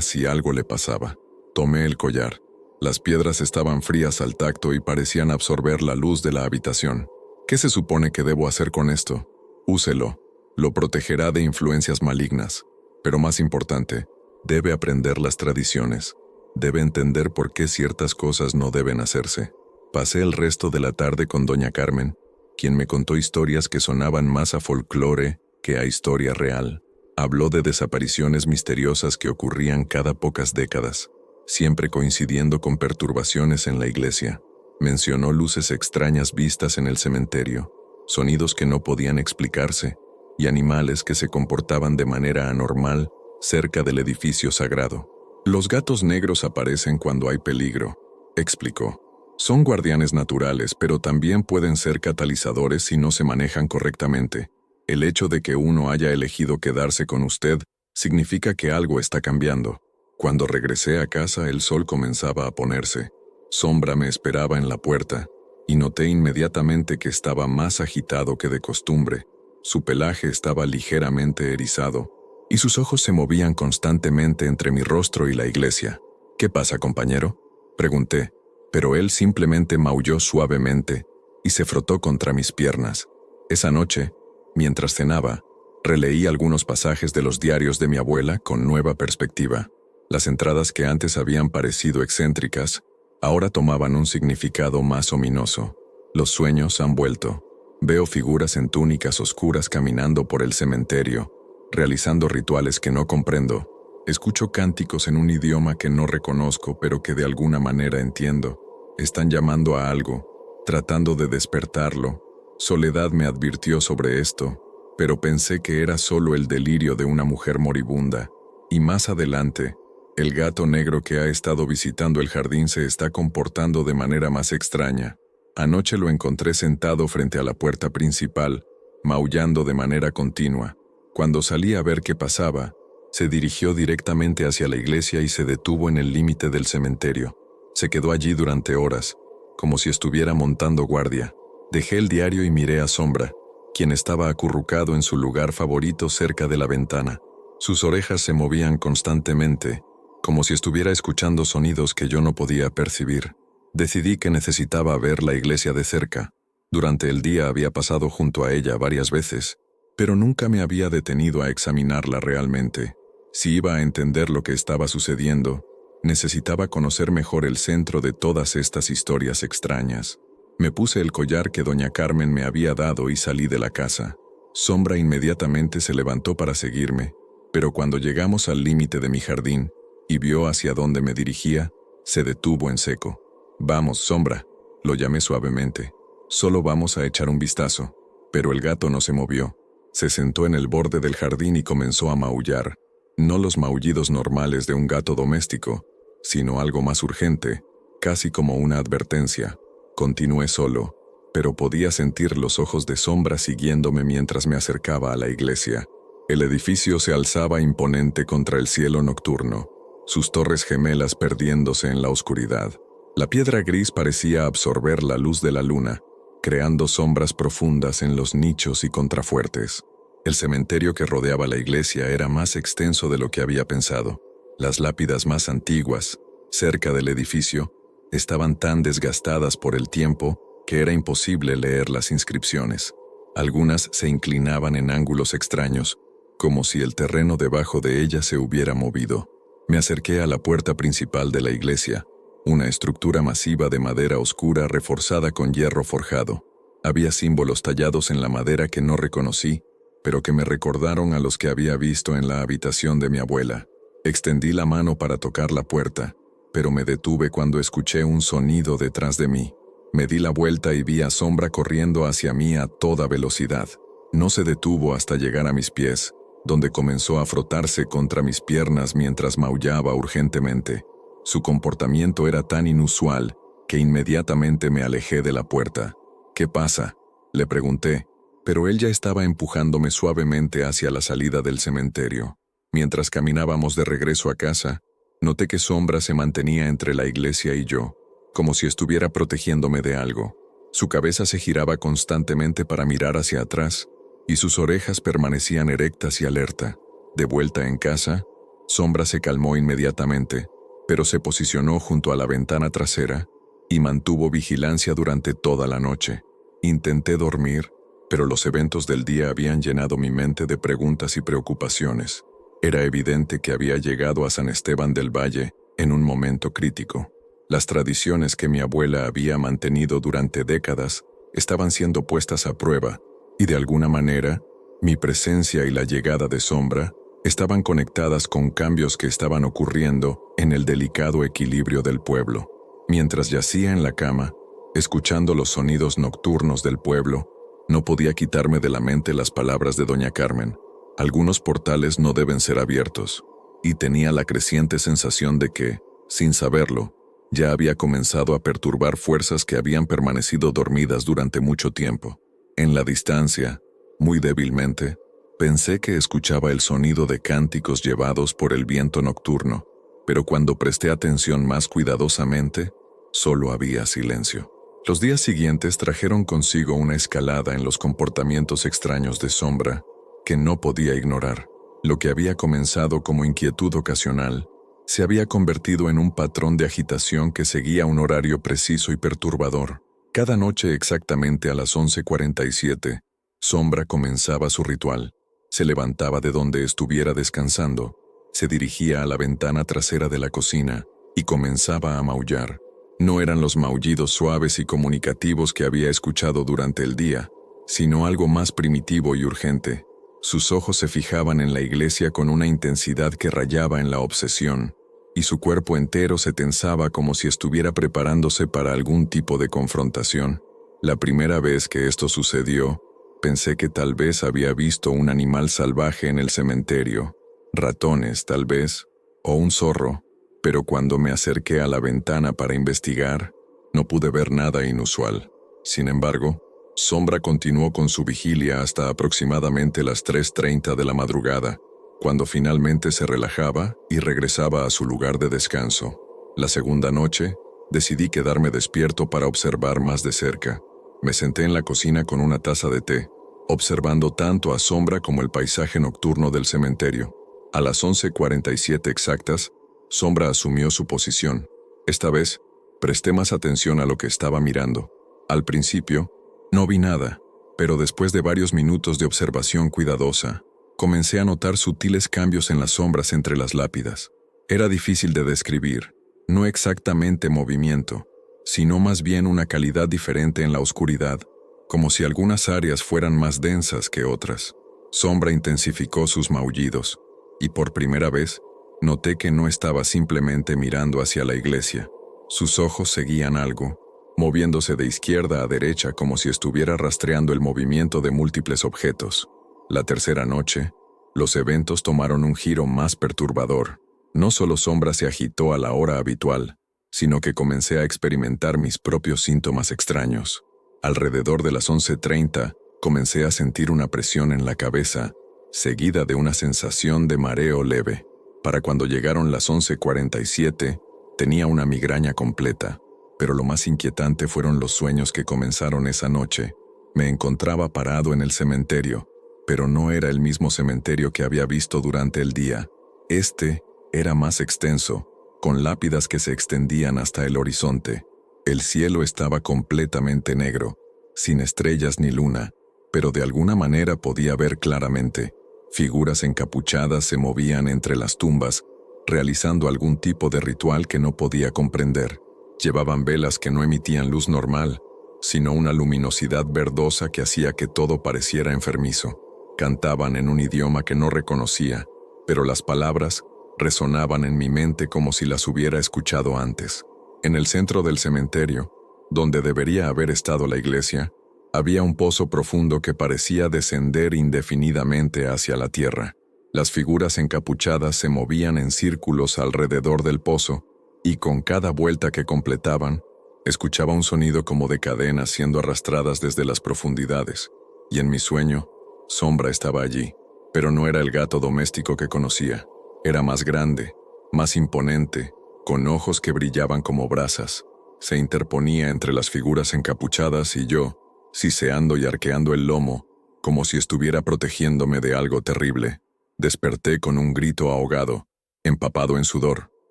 si algo le pasaba. Tomé el collar. Las piedras estaban frías al tacto y parecían absorber la luz de la habitación. ¿Qué se supone que debo hacer con esto? Úselo. Lo protegerá de influencias malignas. Pero más importante, debe aprender las tradiciones. Debe entender por qué ciertas cosas no deben hacerse. Pasé el resto de la tarde con doña Carmen, quien me contó historias que sonaban más a folclore que a historia real. Habló de desapariciones misteriosas que ocurrían cada pocas décadas, siempre coincidiendo con perturbaciones en la iglesia. Mencionó luces extrañas vistas en el cementerio, sonidos que no podían explicarse, y animales que se comportaban de manera anormal cerca del edificio sagrado. Los gatos negros aparecen cuando hay peligro, explicó. Son guardianes naturales, pero también pueden ser catalizadores si no se manejan correctamente. El hecho de que uno haya elegido quedarse con usted significa que algo está cambiando. Cuando regresé a casa, el sol comenzaba a ponerse. Sombra me esperaba en la puerta, y noté inmediatamente que estaba más agitado que de costumbre. Su pelaje estaba ligeramente erizado, y sus ojos se movían constantemente entre mi rostro y la iglesia. «¿Qué pasa, compañero?», pregunté, pero él simplemente maulló suavemente y se frotó contra mis piernas. Esa noche, mientras cenaba, releí algunos pasajes de los diarios de mi abuela con nueva perspectiva. Las entradas que antes habían parecido excéntricas, ahora tomaban un significado más ominoso. Los sueños han vuelto. Veo figuras en túnicas oscuras caminando por el cementerio, realizando rituales que no comprendo. Escucho cánticos en un idioma que no reconozco, pero que de alguna manera entiendo. Están llamando a algo, tratando de despertarlo. Soledad me advirtió sobre esto, pero pensé que era solo el delirio de una mujer moribunda. Y más adelante, el gato negro que ha estado visitando el jardín se está comportando de manera más extraña. Anoche lo encontré sentado frente a la puerta principal, maullando de manera continua. Cuando salí a ver qué pasaba, se dirigió directamente hacia la iglesia y se detuvo en el límite del cementerio. Se quedó allí durante horas, como si estuviera montando guardia. Dejé el diario y miré a Sombra, quien estaba acurrucado en su lugar favorito cerca de la ventana. Sus orejas se movían constantemente, como si estuviera escuchando sonidos que yo no podía percibir. Decidí que necesitaba ver la iglesia de cerca. Durante el día había pasado junto a ella varias veces, pero nunca me había detenido a examinarla realmente. Si iba a entender lo que estaba sucediendo, necesitaba conocer mejor el centro de todas estas historias extrañas. Me puse el collar que doña Carmen me había dado y salí de la casa. Sombra inmediatamente se levantó para seguirme, pero cuando llegamos al límite de mi jardín y vio hacia dónde me dirigía, se detuvo en seco. «Vamos, Sombra», lo llamé suavemente. «Solo vamos a echar un vistazo». Pero el gato no se movió. Se sentó en el borde del jardín y comenzó a maullar. No los maullidos normales de un gato doméstico, sino algo más urgente, casi como una advertencia. Continué solo, pero podía sentir los ojos de Sombra siguiéndome mientras me acercaba a la iglesia. El edificio se alzaba imponente contra el cielo nocturno, sus torres gemelas perdiéndose en la oscuridad. La piedra gris parecía absorber la luz de la luna, creando sombras profundas en los nichos y contrafuertes. El cementerio que rodeaba la iglesia era más extenso de lo que había pensado. Las lápidas más antiguas, cerca del edificio, estaban tan desgastadas por el tiempo que era imposible leer las inscripciones. Algunas se inclinaban en ángulos extraños, como si el terreno debajo de ellas se hubiera movido. Me acerqué a la puerta principal de la iglesia, una estructura masiva de madera oscura reforzada con hierro forjado. Había símbolos tallados en la madera que no reconocí, pero que me recordaron a los que había visto en la habitación de mi abuela. Extendí la mano para tocar la puerta, pero me detuve cuando escuché un sonido detrás de mí. Me di la vuelta y vi a Sombra corriendo hacia mí a toda velocidad. No se detuvo hasta llegar a mis pies, donde comenzó a frotarse contra mis piernas mientras maullaba urgentemente. Su comportamiento era tan inusual que inmediatamente me alejé de la puerta. «¿Qué pasa?», le pregunté, pero él ya estaba empujándome suavemente hacia la salida del cementerio. Mientras caminábamos de regreso a casa, noté que Sombra se mantenía entre la iglesia y yo, como si estuviera protegiéndome de algo. Su cabeza se giraba constantemente para mirar hacia atrás, y sus orejas permanecían erectas y alerta. De vuelta en casa, Sombra se calmó inmediatamente, pero se posicionó junto a la ventana trasera y mantuvo vigilancia durante toda la noche. Intenté dormir, pero los eventos del día habían llenado mi mente de preguntas y preocupaciones. Era evidente que había llegado a San Esteban del Valle en un momento crítico. Las tradiciones que mi abuela había mantenido durante décadas estaban siendo puestas a prueba, y de alguna manera, mi presencia y la llegada de Sombra estaban conectadas con cambios que estaban ocurriendo en el delicado equilibrio del pueblo. Mientras yacía en la cama, escuchando los sonidos nocturnos del pueblo, no podía quitarme de la mente las palabras de doña Carmen. Algunos portales no deben ser abiertos, y tenía la creciente sensación de que, sin saberlo, ya había comenzado a perturbar fuerzas que habían permanecido dormidas durante mucho tiempo. En la distancia, muy débilmente, pensé que escuchaba el sonido de cánticos llevados por el viento nocturno, pero cuando presté atención más cuidadosamente, solo había silencio. Los días siguientes trajeron consigo una escalada en los comportamientos extraños de Sombra que no podía ignorar. Lo que había comenzado como inquietud ocasional se había convertido en un patrón de agitación que seguía un horario preciso y perturbador. Cada noche exactamente a las 11:47, Sombra comenzaba su ritual. Se levantaba de donde estuviera descansando, se dirigía a la ventana trasera de la cocina y comenzaba a maullar. No eran los maullidos suaves y comunicativos que había escuchado durante el día, sino algo más primitivo y urgente. Sus ojos se fijaban en la iglesia con una intensidad que rayaba en la obsesión, y su cuerpo entero se tensaba como si estuviera preparándose para algún tipo de confrontación. La primera vez que esto sucedió, pensé que tal vez había visto un animal salvaje en el cementerio, ratones tal vez, o un zorro, pero cuando me acerqué a la ventana para investigar, no pude ver nada inusual. Sin embargo, Sombra continuó con su vigilia hasta aproximadamente las 3:30 de la madrugada, cuando finalmente se relajaba y regresaba a su lugar de descanso. La segunda noche, decidí quedarme despierto para observar más de cerca. Me senté en la cocina con una taza de té, observando tanto a Sombra como el paisaje nocturno del cementerio. A las 11:47 exactas, Sombra asumió su posición. Esta vez, presté más atención a lo que estaba mirando. Al principio, no vi nada, pero después de varios minutos de observación cuidadosa, comencé a notar sutiles cambios en las sombras entre las lápidas. Era difícil de describir, no exactamente movimiento, sino más bien una calidad diferente en la oscuridad, como si algunas áreas fueran más densas que otras. Sombra intensificó sus maullidos, y por primera vez, noté que no estaba simplemente mirando hacia la iglesia. Sus ojos seguían algo, moviéndose de izquierda a derecha como si estuviera rastreando el movimiento de múltiples objetos. La tercera noche, los eventos tomaron un giro más perturbador. No solo Sombra se agitó a la hora habitual, sino que comencé a experimentar mis propios síntomas extraños. Alrededor de las 11:30, comencé a sentir una presión en la cabeza, seguida de una sensación de mareo leve. Para cuando llegaron las 11:47, tenía una migraña completa. Pero lo más inquietante fueron los sueños que comenzaron esa noche. Me encontraba parado en el cementerio, pero no era el mismo cementerio que había visto durante el día. Este era más extenso, con lápidas que se extendían hasta el horizonte. El cielo estaba completamente negro, sin estrellas ni luna, pero de alguna manera podía ver claramente. Figuras encapuchadas se movían entre las tumbas, realizando algún tipo de ritual que no podía comprender. Llevaban velas que no emitían luz normal, sino una luminosidad verdosa que hacía que todo pareciera enfermizo. Cantaban en un idioma que no reconocía, pero las palabras resonaban en mi mente como si las hubiera escuchado antes. En el centro del cementerio, donde debería haber estado la iglesia, había un pozo profundo que parecía descender indefinidamente hacia la tierra. Las figuras encapuchadas se movían en círculos alrededor del pozo, y con cada vuelta que completaban, escuchaba un sonido como de cadenas siendo arrastradas desde las profundidades, y en mi sueño, Sombra estaba allí, pero no era el gato doméstico que conocía. Era más grande, más imponente, con ojos que brillaban como brasas. Se interponía entre las figuras encapuchadas y yo, siseando y arqueando el lomo, como si estuviera protegiéndome de algo terrible. Desperté con un grito ahogado, empapado en sudor.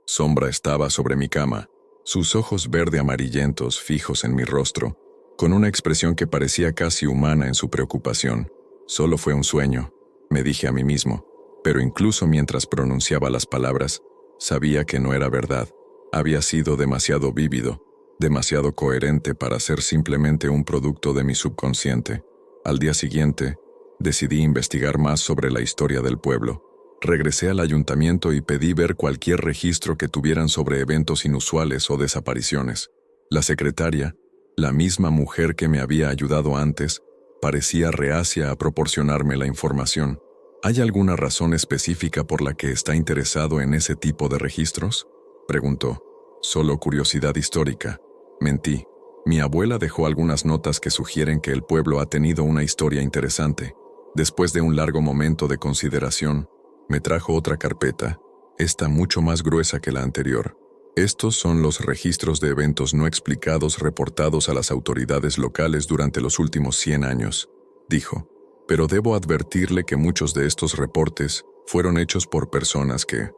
Sombra estaba sobre mi cama, sus ojos verde amarillentos fijos en mi rostro, con una expresión que parecía casi humana en su preocupación. Solo fue un sueño, me dije a mí mismo, pero incluso mientras pronunciaba las palabras, sabía que no era verdad. Había sido demasiado vívido, demasiado coherente para ser simplemente un producto de mi subconsciente. Al día siguiente, decidí investigar más sobre la historia del pueblo. Regresé al ayuntamiento y pedí ver cualquier registro que tuvieran sobre eventos inusuales o desapariciones. La secretaria, la misma mujer que me había ayudado antes, parecía reacia a proporcionarme la información. ¿Hay alguna razón específica por la que está interesado en ese tipo de registros?, preguntó. Solo curiosidad histórica. Mentí. Mi abuela dejó algunas notas que sugieren que el pueblo ha tenido una historia interesante. Después de un largo momento de consideración, me trajo otra carpeta, esta mucho más gruesa que la anterior. Estos son los registros de eventos no explicados reportados a las autoridades locales durante los últimos 100 años, dijo. Pero debo advertirle que muchos de estos reportes fueron hechos por personas que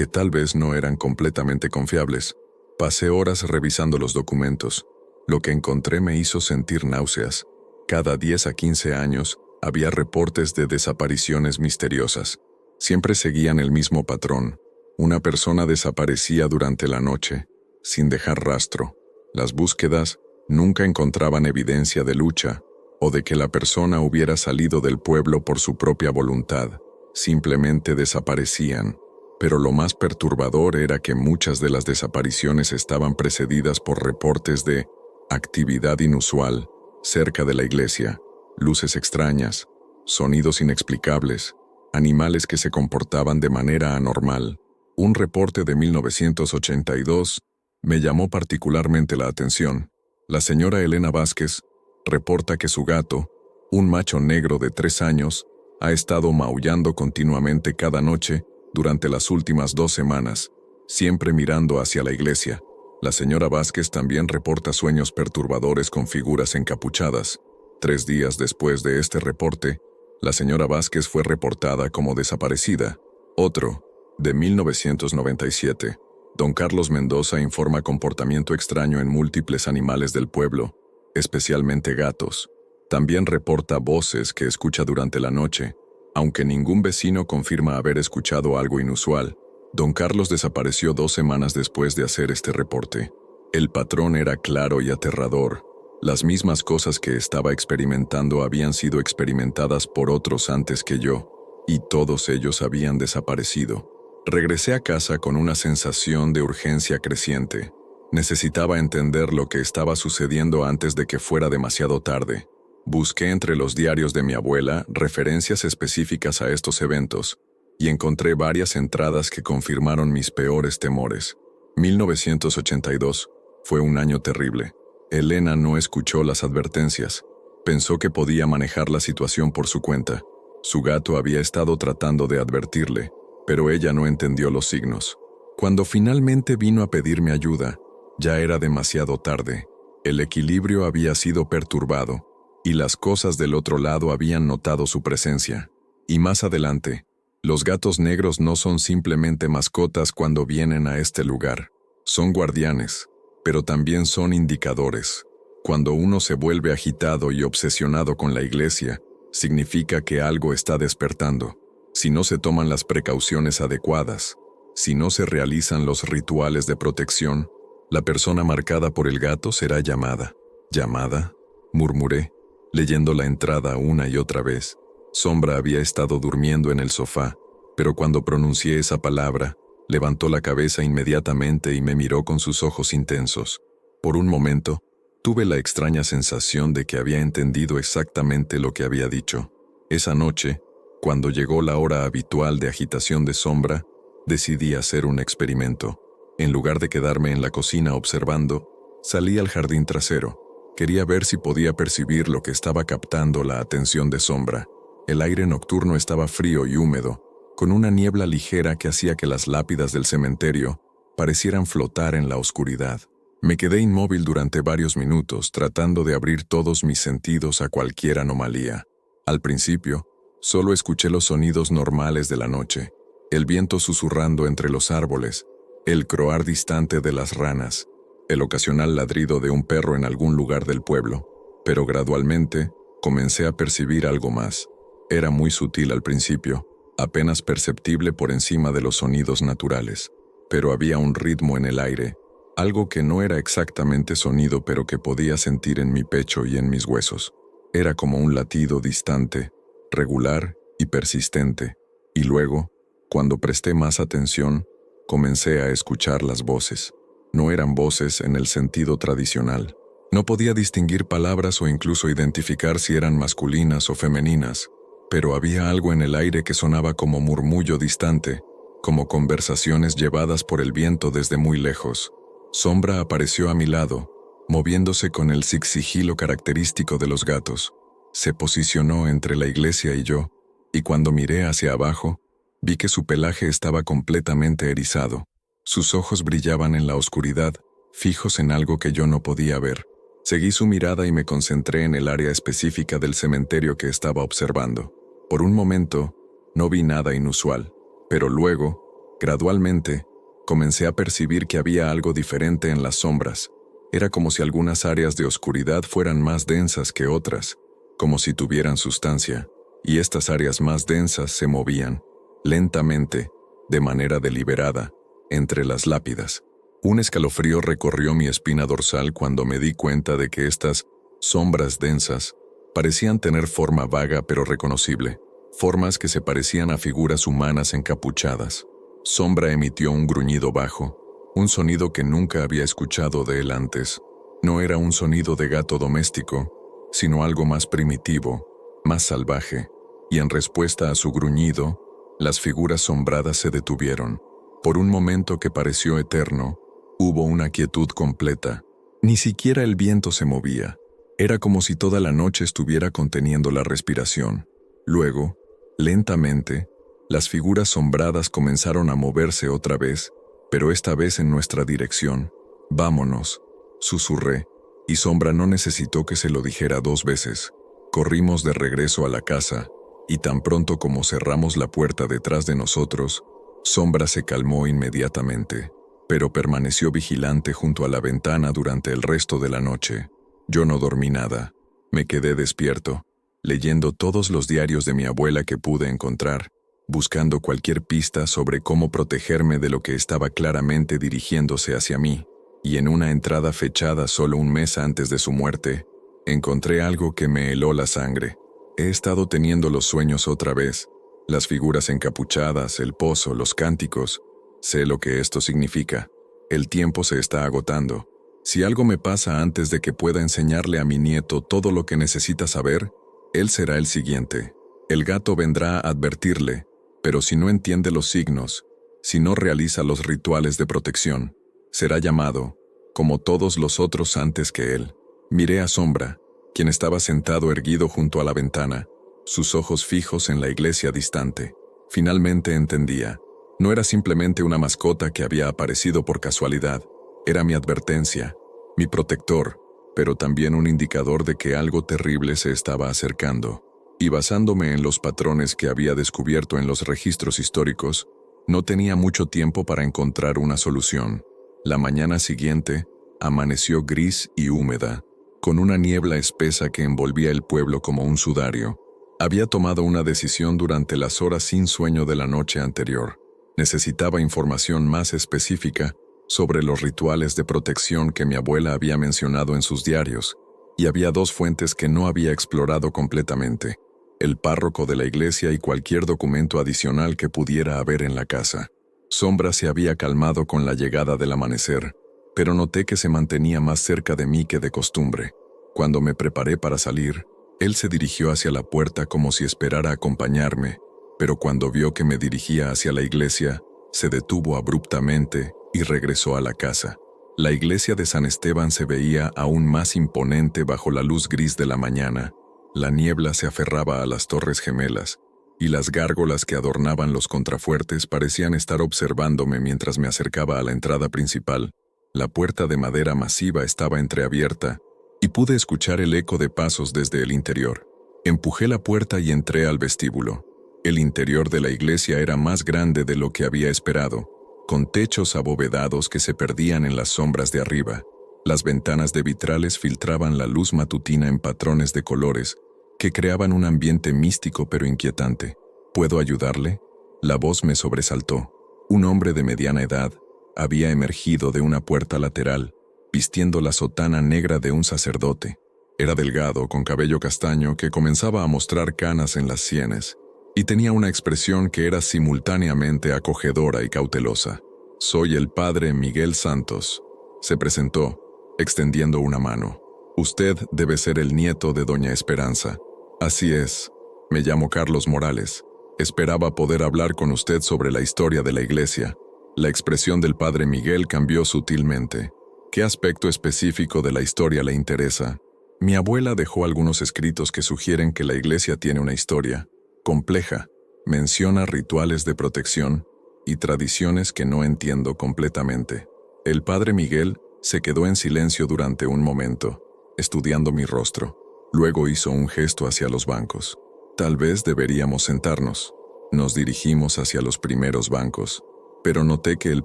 tal vez no eran completamente confiables. Pasé horas revisando los documentos. Lo que encontré me hizo sentir náuseas. Cada 10 a 15 años había reportes de desapariciones misteriosas. Siempre seguían el mismo patrón. Una persona desaparecía durante la noche, sin dejar rastro. Las búsquedas nunca encontraban evidencia de lucha o de que la persona hubiera salido del pueblo por su propia voluntad. Simplemente desaparecían. Pero lo más perturbador era que muchas de las desapariciones estaban precedidas por reportes de actividad inusual cerca de la iglesia, luces extrañas, sonidos inexplicables, animales que se comportaban de manera anormal. Un reporte de 1982 me llamó particularmente la atención. La señora Elena Vázquez reporta que su gato, un macho negro de 3 años, ha estado maullando continuamente cada noche durante las últimas 2 semanas, siempre mirando hacia la iglesia. La señora Vázquez también reporta sueños perturbadores con figuras encapuchadas. 3 días después de este reporte, la señora Vázquez fue reportada como desaparecida. Otro, de 1997, don Carlos Mendoza informa comportamiento extraño en múltiples animales del pueblo, especialmente gatos. También reporta voces que escucha durante la noche. Aunque ningún vecino confirma haber escuchado algo inusual, don Carlos desapareció 2 semanas después de hacer este reporte. El patrón era claro y aterrador. Las mismas cosas que estaba experimentando habían sido experimentadas por otros antes que yo, y todos ellos habían desaparecido. Regresé a casa con una sensación de urgencia creciente. Necesitaba entender lo que estaba sucediendo antes de que fuera demasiado tarde. Busqué entre los diarios de mi abuela referencias específicas a estos eventos, y encontré varias entradas que confirmaron mis peores temores. 1982 fue un año terrible. Elena no escuchó las advertencias. Pensó que podía manejar la situación por su cuenta. Su gato había estado tratando de advertirle, pero ella no entendió los signos. Cuando finalmente vino a pedirme ayuda, ya era demasiado tarde. El equilibrio había sido perturbado, y las cosas del otro lado habían notado su presencia. Y más adelante, los gatos negros no son simplemente mascotas cuando vienen a este lugar. Son guardianes, pero también son indicadores. Cuando uno se vuelve agitado y obsesionado con la iglesia, significa que algo está despertando. Si no se toman las precauciones adecuadas, si no se realizan los rituales de protección, la persona marcada por el gato será llamada. ¿Llamada?, murmuré, leyendo la entrada una y otra vez. Sombra había estado durmiendo en el sofá, pero cuando pronuncié esa palabra, levantó la cabeza inmediatamente y me miró con sus ojos intensos. Por un momento, tuve la extraña sensación de que había entendido exactamente lo que había dicho. Esa noche, cuando llegó la hora habitual de agitación de Sombra, decidí hacer un experimento. En lugar de quedarme en la cocina observando, salí al jardín trasero. Quería ver si podía percibir lo que estaba captando la atención de Sombra. El aire nocturno estaba frío y húmedo, con una niebla ligera que hacía que las lápidas del cementerio parecieran flotar en la oscuridad. Me quedé inmóvil durante varios minutos, tratando de abrir todos mis sentidos a cualquier anomalía. Al principio, solo escuché los sonidos normales de la noche, el viento susurrando entre los árboles, el croar distante de las ranas, el ocasional ladrido de un perro en algún lugar del pueblo, pero gradualmente comencé a percibir algo más. Era muy sutil al principio, apenas perceptible por encima de los sonidos naturales, pero había un ritmo en el aire, algo que no era exactamente sonido pero que podía sentir en mi pecho y en mis huesos. Era como un latido distante, regular y persistente, y luego, cuando presté más atención, comencé a escuchar las voces. No eran voces en el sentido tradicional. No podía distinguir palabras o incluso identificar si eran masculinas o femeninas, pero había algo en el aire que sonaba como murmullo distante, como conversaciones llevadas por el viento desde muy lejos. Sombra apareció a mi lado, moviéndose con el sigilo característico de los gatos. Se posicionó entre la iglesia y yo, y cuando miré hacia abajo, vi que su pelaje estaba completamente erizado. Sus ojos brillaban en la oscuridad, fijos en algo que yo no podía ver. Seguí su mirada y me concentré en el área específica del cementerio que estaba observando. Por un momento, no vi nada inusual, pero luego, gradualmente, comencé a percibir que había algo diferente en las sombras. Era como si algunas áreas de oscuridad fueran más densas que otras, como si tuvieran sustancia, y estas áreas más densas se movían, lentamente, de manera deliberada, entre las lápidas. Un escalofrío recorrió mi espina dorsal cuando me di cuenta de que estas sombras densas parecían tener forma vaga pero reconocible, formas que se parecían a figuras humanas encapuchadas. Sombra emitió un gruñido bajo, un sonido que nunca había escuchado de él antes. No era un sonido de gato doméstico, sino algo más primitivo, más salvaje, y en respuesta a su gruñido, las figuras sombradas se detuvieron. Por un momento que pareció eterno, hubo una quietud completa. Ni siquiera el viento se movía. Era como si toda la noche estuviera conteniendo la respiración. Luego, lentamente, las figuras sombradas comenzaron a moverse otra vez, pero esta vez en nuestra dirección. «Vámonos», susurré, y Sombra no necesitó que se lo dijera 2 veces. Corrimos de regreso a la casa, y tan pronto como cerramos la puerta detrás de nosotros, Sombra se calmó inmediatamente, pero permaneció vigilante junto a la ventana durante el resto de la noche. Yo no dormí nada. Me quedé despierto, leyendo todos los diarios de mi abuela que pude encontrar, buscando cualquier pista sobre cómo protegerme de lo que estaba claramente dirigiéndose hacia mí, y en una entrada fechada solo un mes antes de su muerte, encontré algo que me heló la sangre. He estado teniendo los sueños otra vez, las figuras encapuchadas, el pozo, los cánticos. Sé lo que esto significa. El tiempo se está agotando. Si algo me pasa antes de que pueda enseñarle a mi nieto todo lo que necesita saber, él será el siguiente. El gato vendrá a advertirle, pero si no entiende los signos, si no realiza los rituales de protección, será llamado, como todos los otros antes que él. Miré a Sombra, quien estaba sentado erguido junto a la ventana, sus ojos fijos en la iglesia distante. Finalmente entendía. No era simplemente una mascota que había aparecido por casualidad. Era mi advertencia, mi protector, pero también un indicador de que algo terrible se estaba acercando. Y basándome en los patrones que había descubierto en los registros históricos, no tenía mucho tiempo para encontrar una solución. La mañana siguiente, amaneció gris y húmeda, con una niebla espesa que envolvía el pueblo como un sudario. Había tomado una decisión durante las horas sin sueño de la noche anterior. Necesitaba información más específica sobre los rituales de protección que mi abuela había mencionado en sus diarios, y había 2 fuentes que no había explorado completamente: el párroco de la iglesia y cualquier documento adicional que pudiera haber en la casa. Sombra se había calmado con la llegada del amanecer, pero noté que se mantenía más cerca de mí que de costumbre. Cuando me preparé para salir, él se dirigió hacia la puerta como si esperara acompañarme, pero cuando vio que me dirigía hacia la iglesia, se detuvo abruptamente y regresó a la casa. La iglesia de San Esteban se veía aún más imponente bajo la luz gris de la mañana. La niebla se aferraba a las torres gemelas, y las gárgolas que adornaban los contrafuertes parecían estar observándome mientras me acercaba a la entrada principal. La puerta de madera masiva estaba entreabierta y pude escuchar el eco de pasos desde el interior. Empujé la puerta y entré al vestíbulo. El interior de la iglesia era más grande de lo que había esperado, con techos abovedados que se perdían en las sombras de arriba. Las ventanas de vitrales filtraban la luz matutina en patrones de colores que creaban un ambiente místico pero inquietante. ¿Puedo ayudarle? La voz me sobresaltó. Un hombre de mediana edad había emergido de una puerta lateral, vistiendo la sotana negra de un sacerdote. Era delgado, con cabello castaño que comenzaba a mostrar canas en las sienes, y tenía una expresión que era simultáneamente acogedora y cautelosa. «Soy el padre Miguel Santos», se presentó, extendiendo una mano. «Usted debe ser el nieto de doña Esperanza». «Así es. Me llamo Carlos Morales. Esperaba poder hablar con usted sobre la historia de la iglesia». La expresión del padre Miguel cambió sutilmente. «¿Qué aspecto específico de la historia le interesa?» Mi abuela dejó algunos escritos que sugieren que la iglesia tiene una historia compleja. Menciona rituales de protección y tradiciones que no entiendo completamente. El padre Miguel se quedó en silencio durante un momento, estudiando mi rostro. Luego hizo un gesto hacia los bancos. «Tal vez deberíamos sentarnos». Nos dirigimos hacia los primeros bancos, pero noté que el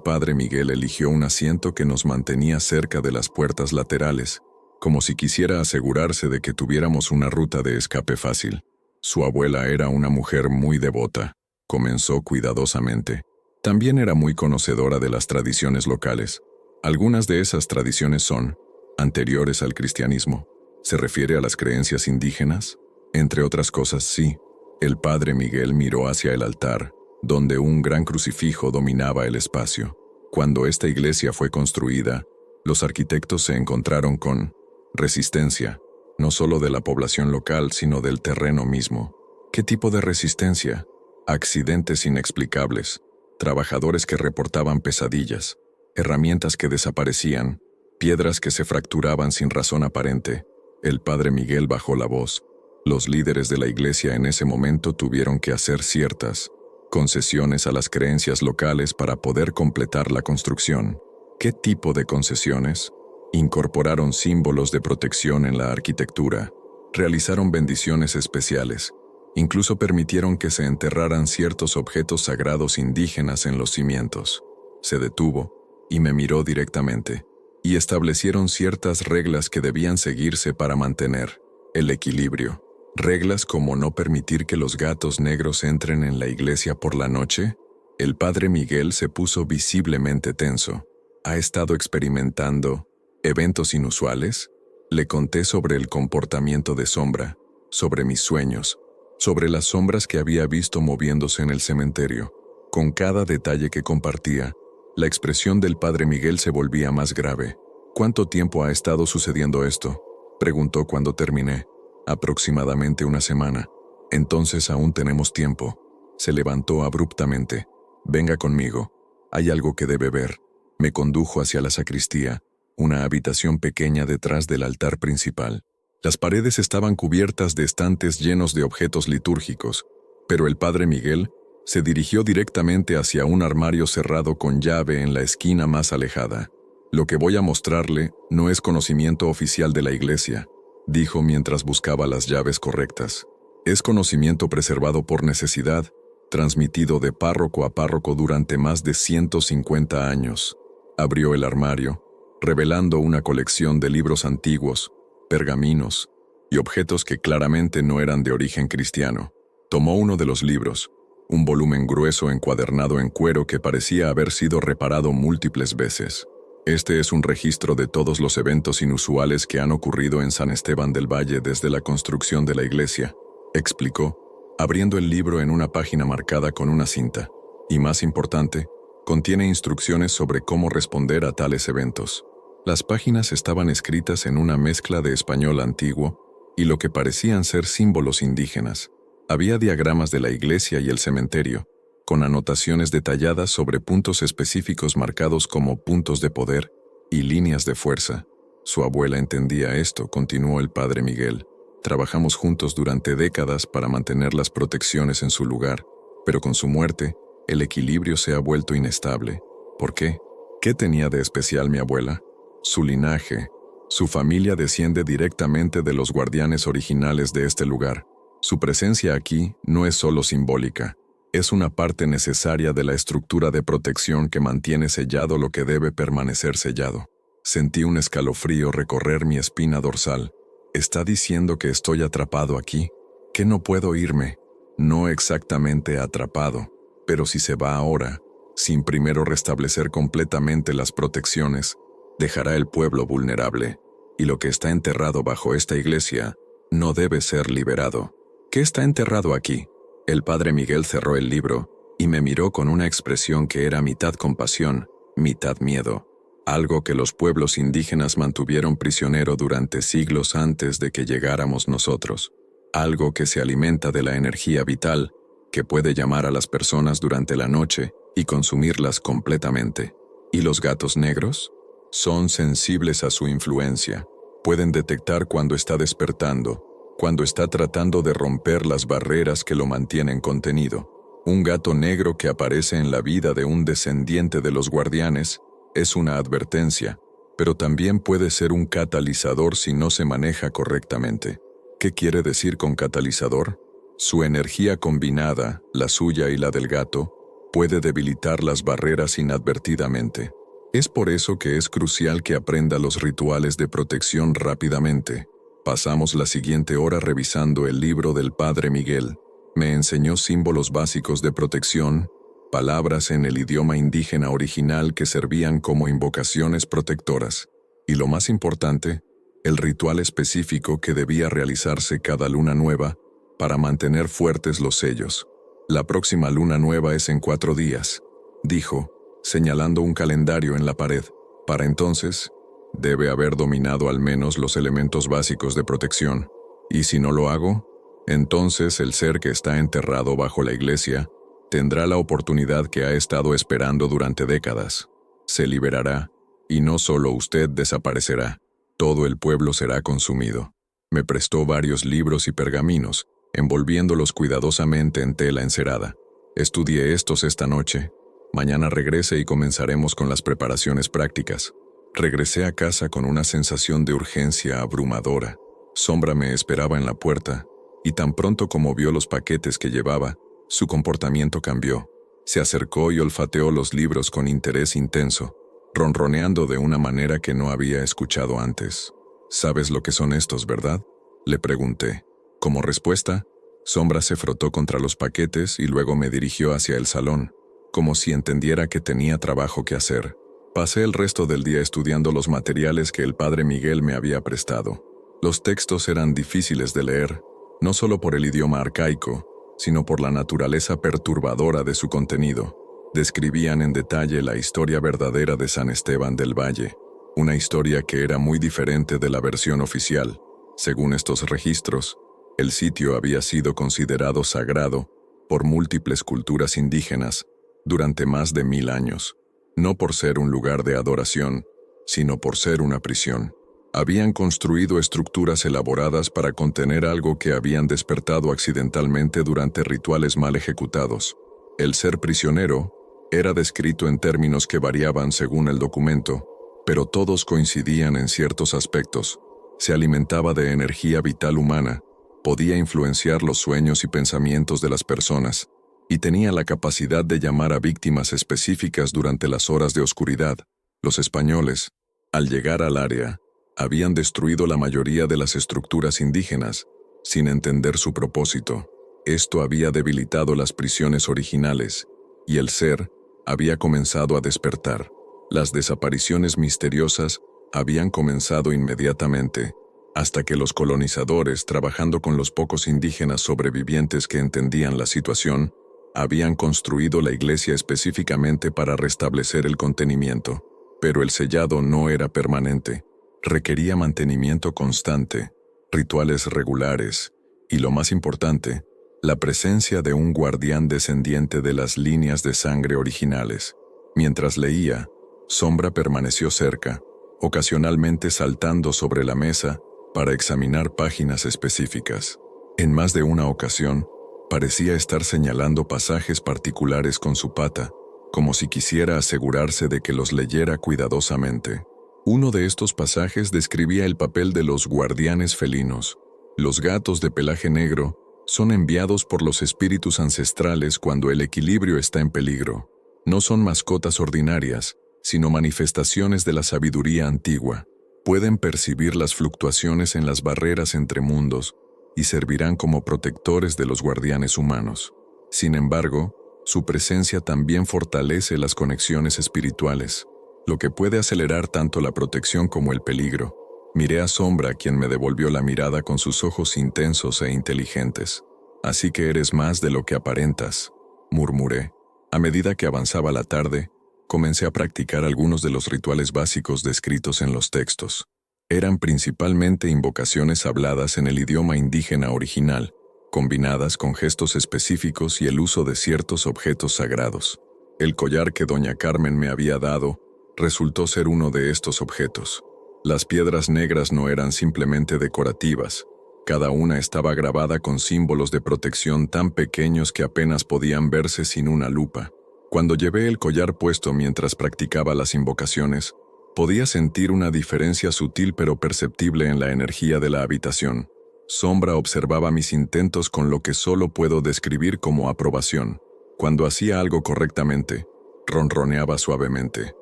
padre Miguel eligió un asiento que nos mantenía cerca de las puertas laterales, como si quisiera asegurarse de que tuviéramos una ruta de escape fácil. Su abuela era una mujer muy devota, comenzó cuidadosamente. También era muy conocedora de las tradiciones locales. Algunas de esas tradiciones son anteriores al cristianismo. ¿Se refiere a las creencias indígenas? Entre otras cosas, sí. El padre Miguel miró hacia el altar, donde un gran crucifijo dominaba el espacio. Cuando esta iglesia fue construida, los arquitectos se encontraron con resistencia, no solo de la población local, sino del terreno mismo. ¿Qué tipo de resistencia? Accidentes inexplicables, trabajadores que reportaban pesadillas, herramientas que desaparecían, piedras que se fracturaban sin razón aparente. El padre Miguel bajó la voz. Los líderes de la iglesia en ese momento tuvieron que hacer ciertas concesiones a las creencias locales para poder completar la construcción. ¿Qué tipo de concesiones? Incorporaron símbolos de protección en la arquitectura, realizaron bendiciones especiales, incluso permitieron que se enterraran ciertos objetos sagrados indígenas en los cimientos. Se detuvo y me miró directamente, y establecieron ciertas reglas que debían seguirse para mantener el equilibrio. Reglas como no permitir que los gatos negros entren en la iglesia por la noche. El padre Miguel se puso visiblemente tenso. ¿Ha estado experimentando eventos inusuales? Le conté sobre el comportamiento de sombra, sobre mis sueños, sobre las sombras que había visto moviéndose en el cementerio. Con cada detalle que compartía, la expresión del padre Miguel se volvía más grave. ¿Cuánto tiempo ha estado sucediendo esto?, preguntó cuando terminé. Aproximadamente una semana. Entonces aún tenemos tiempo. Se levantó abruptamente. Venga conmigo. Hay algo que debe ver. Me condujo hacia la sacristía, una habitación pequeña detrás del altar principal. Las paredes estaban cubiertas de estantes llenos de objetos litúrgicos, pero el padre Miguel se dirigió directamente hacia un armario cerrado con llave en la esquina más alejada. Lo que voy a mostrarle no es conocimiento oficial de la iglesia, dijo mientras buscaba las llaves correctas. Es conocimiento preservado por necesidad, transmitido de párroco a párroco durante más de 150 años. Abrió el armario, revelando una colección de libros antiguos, pergaminos y objetos que claramente no eran de origen cristiano. Tomó uno de los libros, un volumen grueso encuadernado en cuero que parecía haber sido reparado múltiples veces. Este es un registro de todos los eventos inusuales que han ocurrido en San Esteban del Valle desde la construcción de la iglesia, explicó, abriendo el libro en una página marcada con una cinta. Y más importante, contiene instrucciones sobre cómo responder a tales eventos. Las páginas estaban escritas en una mezcla de español antiguo y lo que parecían ser símbolos indígenas. Había diagramas de la iglesia y el cementerio, con anotaciones detalladas sobre puntos específicos marcados como puntos de poder y líneas de fuerza. Su abuela entendía esto, continuó el padre Miguel. Trabajamos juntos durante décadas para mantener las protecciones en su lugar, pero con su muerte, el equilibrio se ha vuelto inestable. ¿Por qué? ¿Qué tenía de especial mi abuela? Su linaje. Su familia desciende directamente de los guardianes originales de este lugar. Su presencia aquí no es solo simbólica, es una parte necesaria de la estructura de protección que mantiene sellado lo que debe permanecer sellado. Sentí un escalofrío recorrer mi espina dorsal. ¿Está diciendo que estoy atrapado aquí? ¿Que no puedo irme? No exactamente atrapado, pero si se va ahora, sin primero restablecer completamente las protecciones, dejará el pueblo vulnerable, y lo que está enterrado bajo esta iglesia no debe ser liberado. ¿Qué está enterrado aquí? El padre Miguel cerró el libro y me miró con una expresión que era mitad compasión, mitad miedo, algo que los pueblos indígenas mantuvieron prisionero durante siglos antes de que llegáramos nosotros, algo que se alimenta de la energía vital que puede llamar a las personas durante la noche y consumirlas completamente. ¿Y los gatos negros? Son sensibles a su influencia. Pueden detectar cuando está despertando, cuando está tratando de romper las barreras que lo mantienen contenido. Un gato negro que aparece en la vida de un descendiente de los guardianes es una advertencia, pero también puede ser un catalizador si no se maneja correctamente. ¿Qué quiere decir con catalizador? Su energía combinada, la suya y la del gato, puede debilitar las barreras inadvertidamente. Es por eso que es crucial que aprenda los rituales de protección rápidamente. Pasamos la siguiente hora revisando el libro del Padre Miguel. Me enseñó símbolos básicos de protección, palabras en el idioma indígena original que servían como invocaciones protectoras. Y lo más importante, el ritual específico que debía realizarse cada luna nueva para mantener fuertes los sellos. La próxima luna nueva es en 4 días, dijo, señalando un calendario en la pared. Para entonces, debe haber dominado al menos los elementos básicos de protección. Y si no lo hago, entonces el ser que está enterrado bajo la iglesia tendrá la oportunidad que ha estado esperando durante décadas. Se liberará, y no solo usted desaparecerá, todo el pueblo será consumido. Me prestó varios libros y pergaminos, envolviéndolos cuidadosamente en tela encerada. Estudié estos esta noche. Mañana regrese y comenzaremos con las preparaciones prácticas. Regresé a casa con una sensación de urgencia abrumadora. Sombra me esperaba en la puerta, y tan pronto como vio los paquetes que llevaba, su comportamiento cambió. Se acercó y olfateó los libros con interés intenso, ronroneando de una manera que no había escuchado antes. ¿Sabes lo que son estos, verdad?, le pregunté. Como respuesta, Sombra se frotó contra los paquetes y luego me dirigió hacia el salón, como si entendiera que tenía trabajo que hacer. Pasé el resto del día estudiando los materiales que el padre Miguel me había prestado. Los textos eran difíciles de leer, no solo por el idioma arcaico, sino por la naturaleza perturbadora de su contenido. Describían en detalle la historia verdadera de San Esteban del Valle, una historia que era muy diferente de la versión oficial. Según estos registros, el sitio había sido considerado sagrado por múltiples culturas indígenas durante más de 1000 años, no por ser un lugar de adoración, sino por ser una prisión. Habían construido estructuras elaboradas para contener algo que habían despertado accidentalmente durante rituales mal ejecutados. El ser prisionero era descrito en términos que variaban según el documento, pero todos coincidían en ciertos aspectos. Se alimentaba de energía vital humana, podía influenciar los sueños y pensamientos de las personas, y tenía la capacidad de llamar a víctimas específicas durante las horas de oscuridad. Los españoles, al llegar al área, habían destruido la mayoría de las estructuras indígenas, sin entender su propósito. Esto había debilitado las prisiones originales, y el ser había comenzado a despertar. Las desapariciones misteriosas habían comenzado inmediatamente, hasta que los colonizadores, trabajando con los pocos indígenas sobrevivientes que entendían la situación, habían construido la iglesia específicamente para restablecer el contenimiento. Pero el sellado no era permanente. Requería mantenimiento constante, rituales regulares, y lo más importante, la presencia de un guardián descendiente de las líneas de sangre originales. Mientras leía, Sombra permaneció cerca, ocasionalmente saltando sobre la mesa para examinar páginas específicas. En más de una ocasión, parecía estar señalando pasajes particulares con su pata, como si quisiera asegurarse de que los leyera cuidadosamente. Uno de estos pasajes describía el papel de los guardianes felinos. Los gatos de pelaje negro son enviados por los espíritus ancestrales cuando el equilibrio está en peligro. No son mascotas ordinarias, sino manifestaciones de la sabiduría antigua. Pueden percibir las fluctuaciones en las barreras entre mundos y servirán como protectores de los guardianes humanos. Sin embargo, su presencia también fortalece las conexiones espirituales, lo que puede acelerar tanto la protección como el peligro. Miré a Sombra, quien me devolvió la mirada con sus ojos intensos e inteligentes. «Así que eres más de lo que aparentas», murmuré. A medida que avanzaba la tarde, comencé a practicar algunos de los rituales básicos descritos en los textos. Eran principalmente invocaciones habladas en el idioma indígena original, combinadas con gestos específicos y el uso de ciertos objetos sagrados. El collar que doña Carmen me había dado resultó ser uno de estos objetos. Las piedras negras no eran simplemente decorativas. Cada una estaba grabada con símbolos de protección tan pequeños que apenas podían verse sin una lupa. Cuando llevé el collar puesto mientras practicaba las invocaciones, podía sentir una diferencia sutil pero perceptible en la energía de la habitación. Sombra observaba mis intentos con lo que solo puedo describir como aprobación. Cuando hacía algo correctamente, ronroneaba suavemente.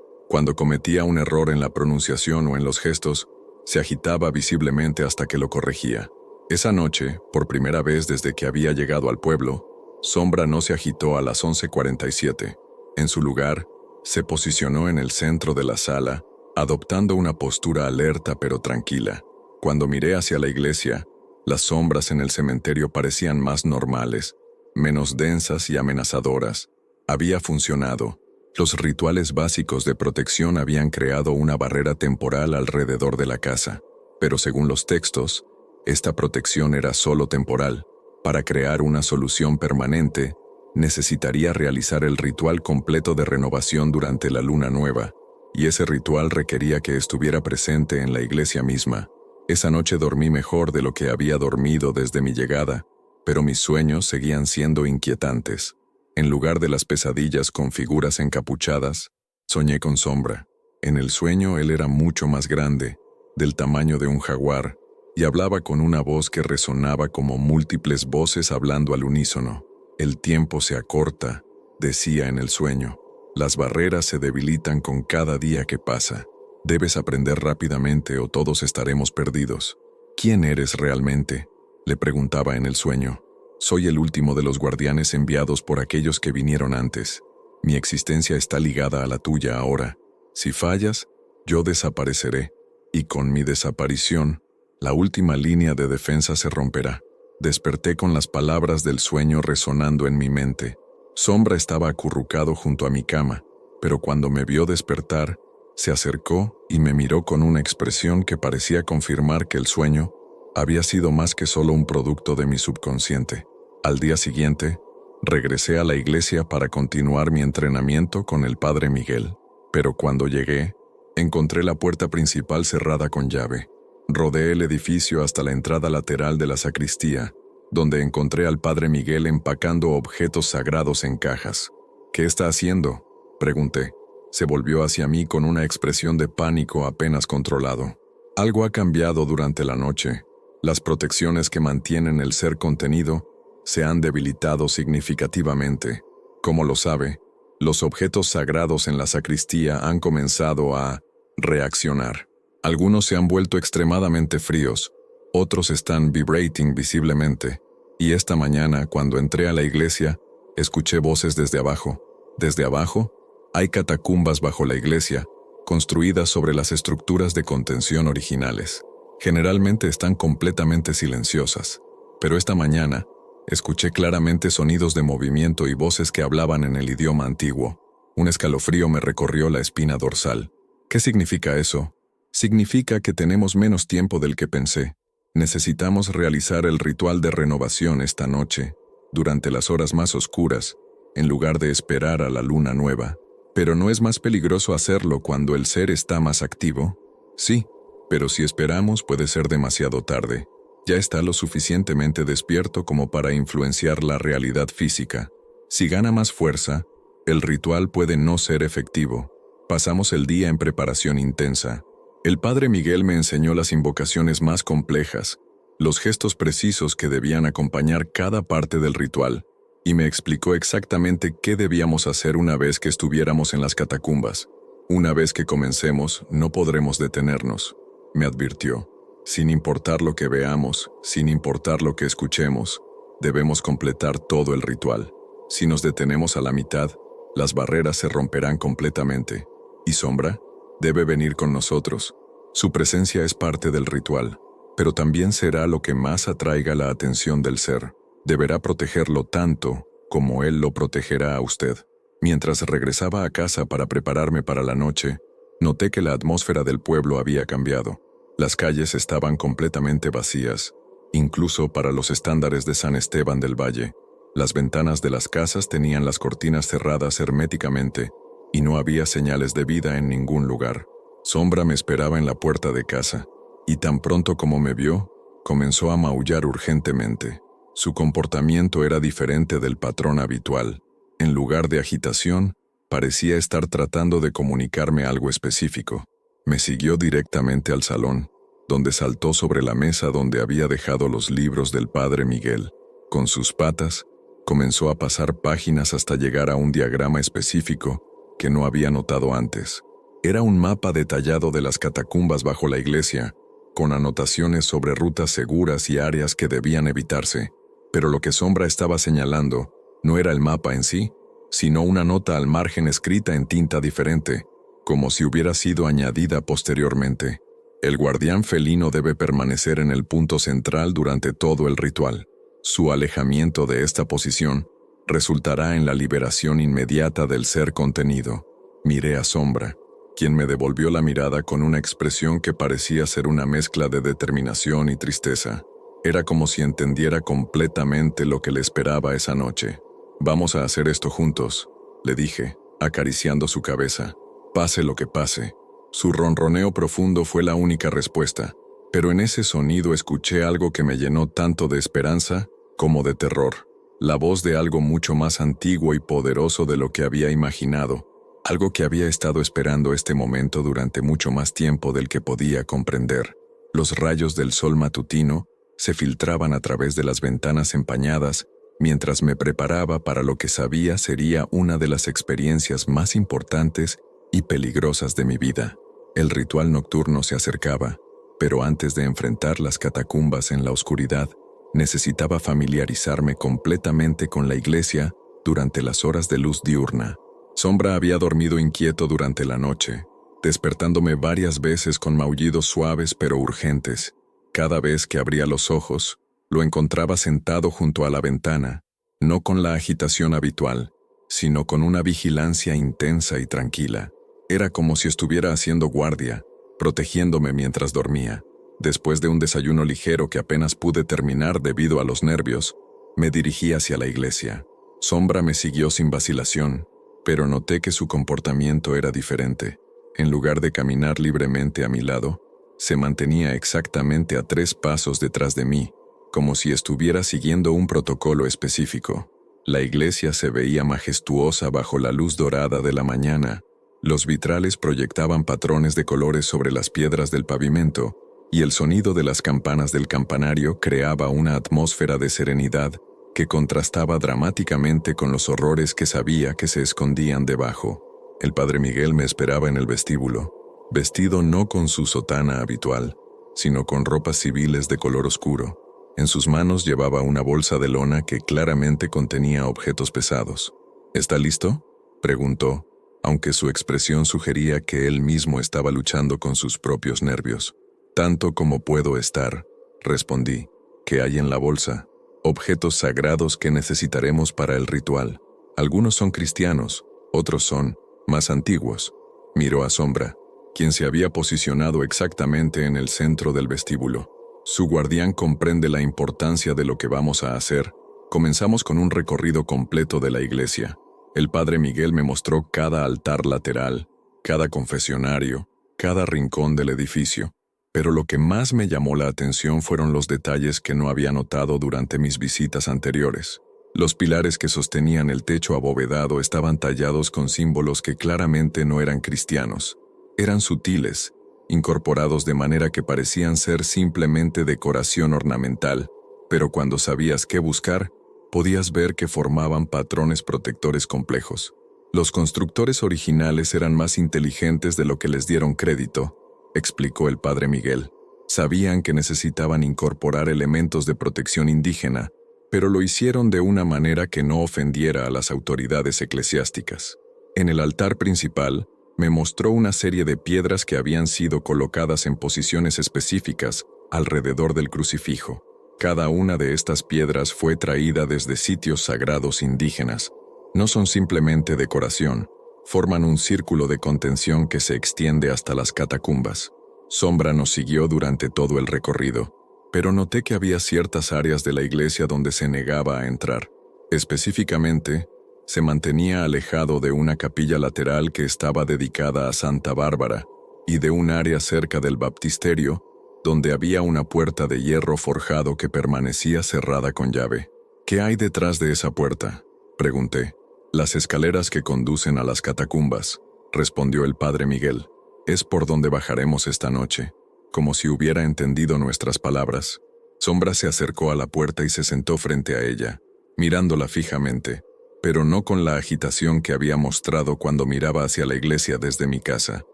Cuando cometía un error en la pronunciación o en los gestos, se agitaba visiblemente hasta que lo corregía. Esa noche, por primera vez desde que había llegado al pueblo, Sombra no se agitó a las 11:47. En su lugar, se posicionó en el centro de la sala, adoptando una postura alerta pero tranquila. Cuando miré hacia la iglesia, las sombras en el cementerio parecían más normales, menos densas y amenazadoras. Había funcionado. Los rituales básicos de protección habían creado una barrera temporal alrededor de la casa. Pero según los textos, esta protección era solo temporal. Para crear una solución permanente, necesitaría realizar el ritual completo de renovación durante la luna nueva, y ese ritual requería que estuviera presente en la iglesia misma. Esa noche dormí mejor de lo que había dormido desde mi llegada, pero mis sueños seguían siendo inquietantes. En lugar de las pesadillas con figuras encapuchadas, soñé con Sombra. En el sueño él era mucho más grande, del tamaño de un jaguar, y hablaba con una voz que resonaba como múltiples voces hablando al unísono. «El tiempo se acorta», decía en el sueño. «Las barreras se debilitan con cada día que pasa. Debes aprender rápidamente o todos estaremos perdidos». «¿Quién eres realmente?», le preguntaba en el sueño. «Soy el último de los guardianes enviados por aquellos que vinieron antes. Mi existencia está ligada a la tuya ahora. Si fallas, yo desapareceré, y con mi desaparición, la última línea de defensa se romperá». Desperté con las palabras del sueño resonando en mi mente. Sombra estaba acurrucado junto a mi cama, pero cuando me vio despertar, se acercó y me miró con una expresión que parecía confirmar que el sueño había sido más que solo un producto de mi subconsciente. Al día siguiente, regresé a la iglesia para continuar mi entrenamiento con el Padre Miguel, pero cuando llegué, encontré la puerta principal cerrada con llave. Rodeé el edificio hasta la entrada lateral de la sacristía, donde encontré al Padre Miguel empacando objetos sagrados en cajas. «¿Qué está haciendo?», pregunté. Se volvió hacia mí con una expresión de pánico apenas controlado. «Algo ha cambiado durante la noche. Las protecciones que mantienen el ser contenido se han debilitado significativamente. Como lo sabe, los objetos sagrados en la sacristía han comenzado a reaccionar. Algunos se han vuelto extremadamente fríos, otros están vibrating visiblemente, y esta mañana, cuando entré a la iglesia, escuché voces desde abajo. Desde abajo, hay catacumbas bajo la iglesia, construidas sobre las estructuras de contención originales. Generalmente están completamente silenciosas, pero esta mañana, escuché claramente sonidos de movimiento y voces que hablaban en el idioma antiguo. Un escalofrío me recorrió la espina dorsal. ¿Qué significa eso? Significa que tenemos menos tiempo del que pensé. Necesitamos realizar el ritual de renovación esta noche, durante las horas más oscuras, en lugar de esperar a la luna nueva. ¿Pero no es más peligroso hacerlo cuando el ser está más activo? Sí, pero si esperamos puede ser demasiado tarde. Ya está lo suficientemente despierto como para influenciar la realidad física. Si gana más fuerza, El ritual puede no ser efectivo. Pasamos el día en preparación intensa. El padre Miguel me enseñó las invocaciones más complejas, los gestos precisos que debían acompañar cada parte del ritual, y me explicó exactamente qué debíamos hacer una vez que estuviéramos en las catacumbas. Una vez que comencemos, no podremos detenernos, me advirtió. Sin importar lo que veamos, sin importar lo que escuchemos, debemos completar todo el ritual. Si nos detenemos a la mitad, las barreras se romperán completamente. ¿Y Sombra? Debe venir con nosotros. Su presencia es parte del ritual, pero también será lo que más atraiga la atención del ser. Deberá protegerlo tanto como él lo protegerá a usted. Mientras regresaba a casa para prepararme para la noche, noté que la atmósfera del pueblo había cambiado. Las calles estaban completamente vacías, incluso para los estándares de San Esteban del Valle. Las ventanas de las casas tenían las cortinas cerradas herméticamente y no había señales de vida en ningún lugar. Sombra me esperaba en la puerta de casa, y tan pronto como me vio, comenzó a maullar urgentemente. Su comportamiento era diferente del patrón habitual. En lugar de agitación, parecía estar tratando de comunicarme algo específico. Me siguió directamente al salón, donde saltó sobre la mesa donde había dejado los libros del padre Miguel. Con sus patas, comenzó a pasar páginas hasta llegar a un diagrama específico que no había notado antes. Era un mapa detallado de las catacumbas bajo la iglesia, con anotaciones sobre rutas seguras y áreas que debían evitarse. Pero lo que Sombra estaba señalando no era el mapa en sí, sino una nota al margen escrita en tinta diferente, como si hubiera sido añadida posteriormente. El guardián felino debe permanecer en el punto central durante todo el ritual. Su alejamiento de esta posición resultará en la liberación inmediata del ser contenido. Miré a Sombra, quien me devolvió la mirada con una expresión que parecía ser una mezcla de determinación y tristeza. Era como si entendiera completamente lo que le esperaba esa noche. «Vamos a hacer esto juntos», le dije, acariciando su cabeza. «Pase lo que pase». Su ronroneo profundo fue la única respuesta, pero en ese sonido escuché algo que me llenó tanto de esperanza como de terror. La voz de algo mucho más antiguo y poderoso de lo que había imaginado. Algo que había estado esperando este momento durante mucho más tiempo del que podía comprender. Los rayos del sol matutino se filtraban a través de las ventanas empañadas mientras me preparaba para lo que sabía sería una de las experiencias más importantes y peligrosas de mi vida. El ritual nocturno se acercaba, pero antes de enfrentar las catacumbas en la oscuridad, necesitaba familiarizarme completamente con la iglesia durante las horas de luz diurna. Sombra había dormido inquieto durante la noche, despertándome varias veces con maullidos suaves pero urgentes. Cada vez que abría los ojos, lo encontraba sentado junto a la ventana, no con la agitación habitual, sino con una vigilancia intensa y tranquila. Era como si estuviera haciendo guardia, protegiéndome mientras dormía. Después de un desayuno ligero que apenas pude terminar debido a los nervios, me dirigí hacia la iglesia. Sombra me siguió sin vacilación, pero noté que su comportamiento era diferente. En lugar de caminar libremente a mi lado, se mantenía exactamente a 3 pasos detrás de mí, como si estuviera siguiendo un protocolo específico. La iglesia se veía majestuosa bajo la luz dorada de la mañana. Los vitrales proyectaban patrones de colores sobre las piedras del pavimento, y el sonido de las campanas del campanario creaba una atmósfera de serenidad que contrastaba dramáticamente con los horrores que sabía que se escondían debajo. El padre Miguel me esperaba en el vestíbulo, vestido no con su sotana habitual, sino con ropas civiles de color oscuro. En sus manos llevaba una bolsa de lona que claramente contenía objetos pesados. «¿Está listo?», preguntó, aunque su expresión sugería que él mismo estaba luchando con sus propios nervios. «Tanto como puedo estar», respondí. «¿Qué hay en la bolsa?» «Objetos sagrados que necesitaremos para el ritual. Algunos son cristianos, otros son más antiguos». Miró a Sombra, quien se había posicionado exactamente en el centro del vestíbulo. Su guardián comprende la importancia de lo que vamos a hacer. Comenzamos con un recorrido completo de la iglesia. El padre Miguel me mostró cada altar lateral, cada confesionario, cada rincón del edificio. Pero lo que más me llamó la atención fueron los detalles que no había notado durante mis visitas anteriores. Los pilares que sostenían el techo abovedado estaban tallados con símbolos que claramente no eran cristianos. Eran sutiles, incorporados de manera que parecían ser simplemente decoración ornamental, pero cuando sabías qué buscar, podías ver que formaban patrones protectores complejos. Los constructores originales eran más inteligentes de lo que les dieron crédito, explicó el padre Miguel. Sabían que necesitaban incorporar elementos de protección indígena, pero lo hicieron de una manera que no ofendiera a las autoridades eclesiásticas. En el altar principal, me mostró una serie de piedras que habían sido colocadas en posiciones específicas alrededor del crucifijo. Cada una de estas piedras fue traída desde sitios sagrados indígenas. No son simplemente decoración, forman un círculo de contención que se extiende hasta las catacumbas. Sombra nos siguió durante todo el recorrido, pero noté que había ciertas áreas de la iglesia donde se negaba a entrar. Específicamente, se mantenía alejado de una capilla lateral que estaba dedicada a Santa Bárbara y de un área cerca del baptisterio, donde había una puerta de hierro forjado que permanecía cerrada con llave. ¿Qué hay detrás de esa puerta?, pregunté. Las escaleras que conducen a las catacumbas, respondió el padre Miguel. Es por donde bajaremos esta noche, como si hubiera entendido nuestras palabras. Sombra se acercó a la puerta y se sentó frente a ella, mirándola fijamente, pero no con la agitación que había mostrado cuando miraba hacia la iglesia desde mi casa.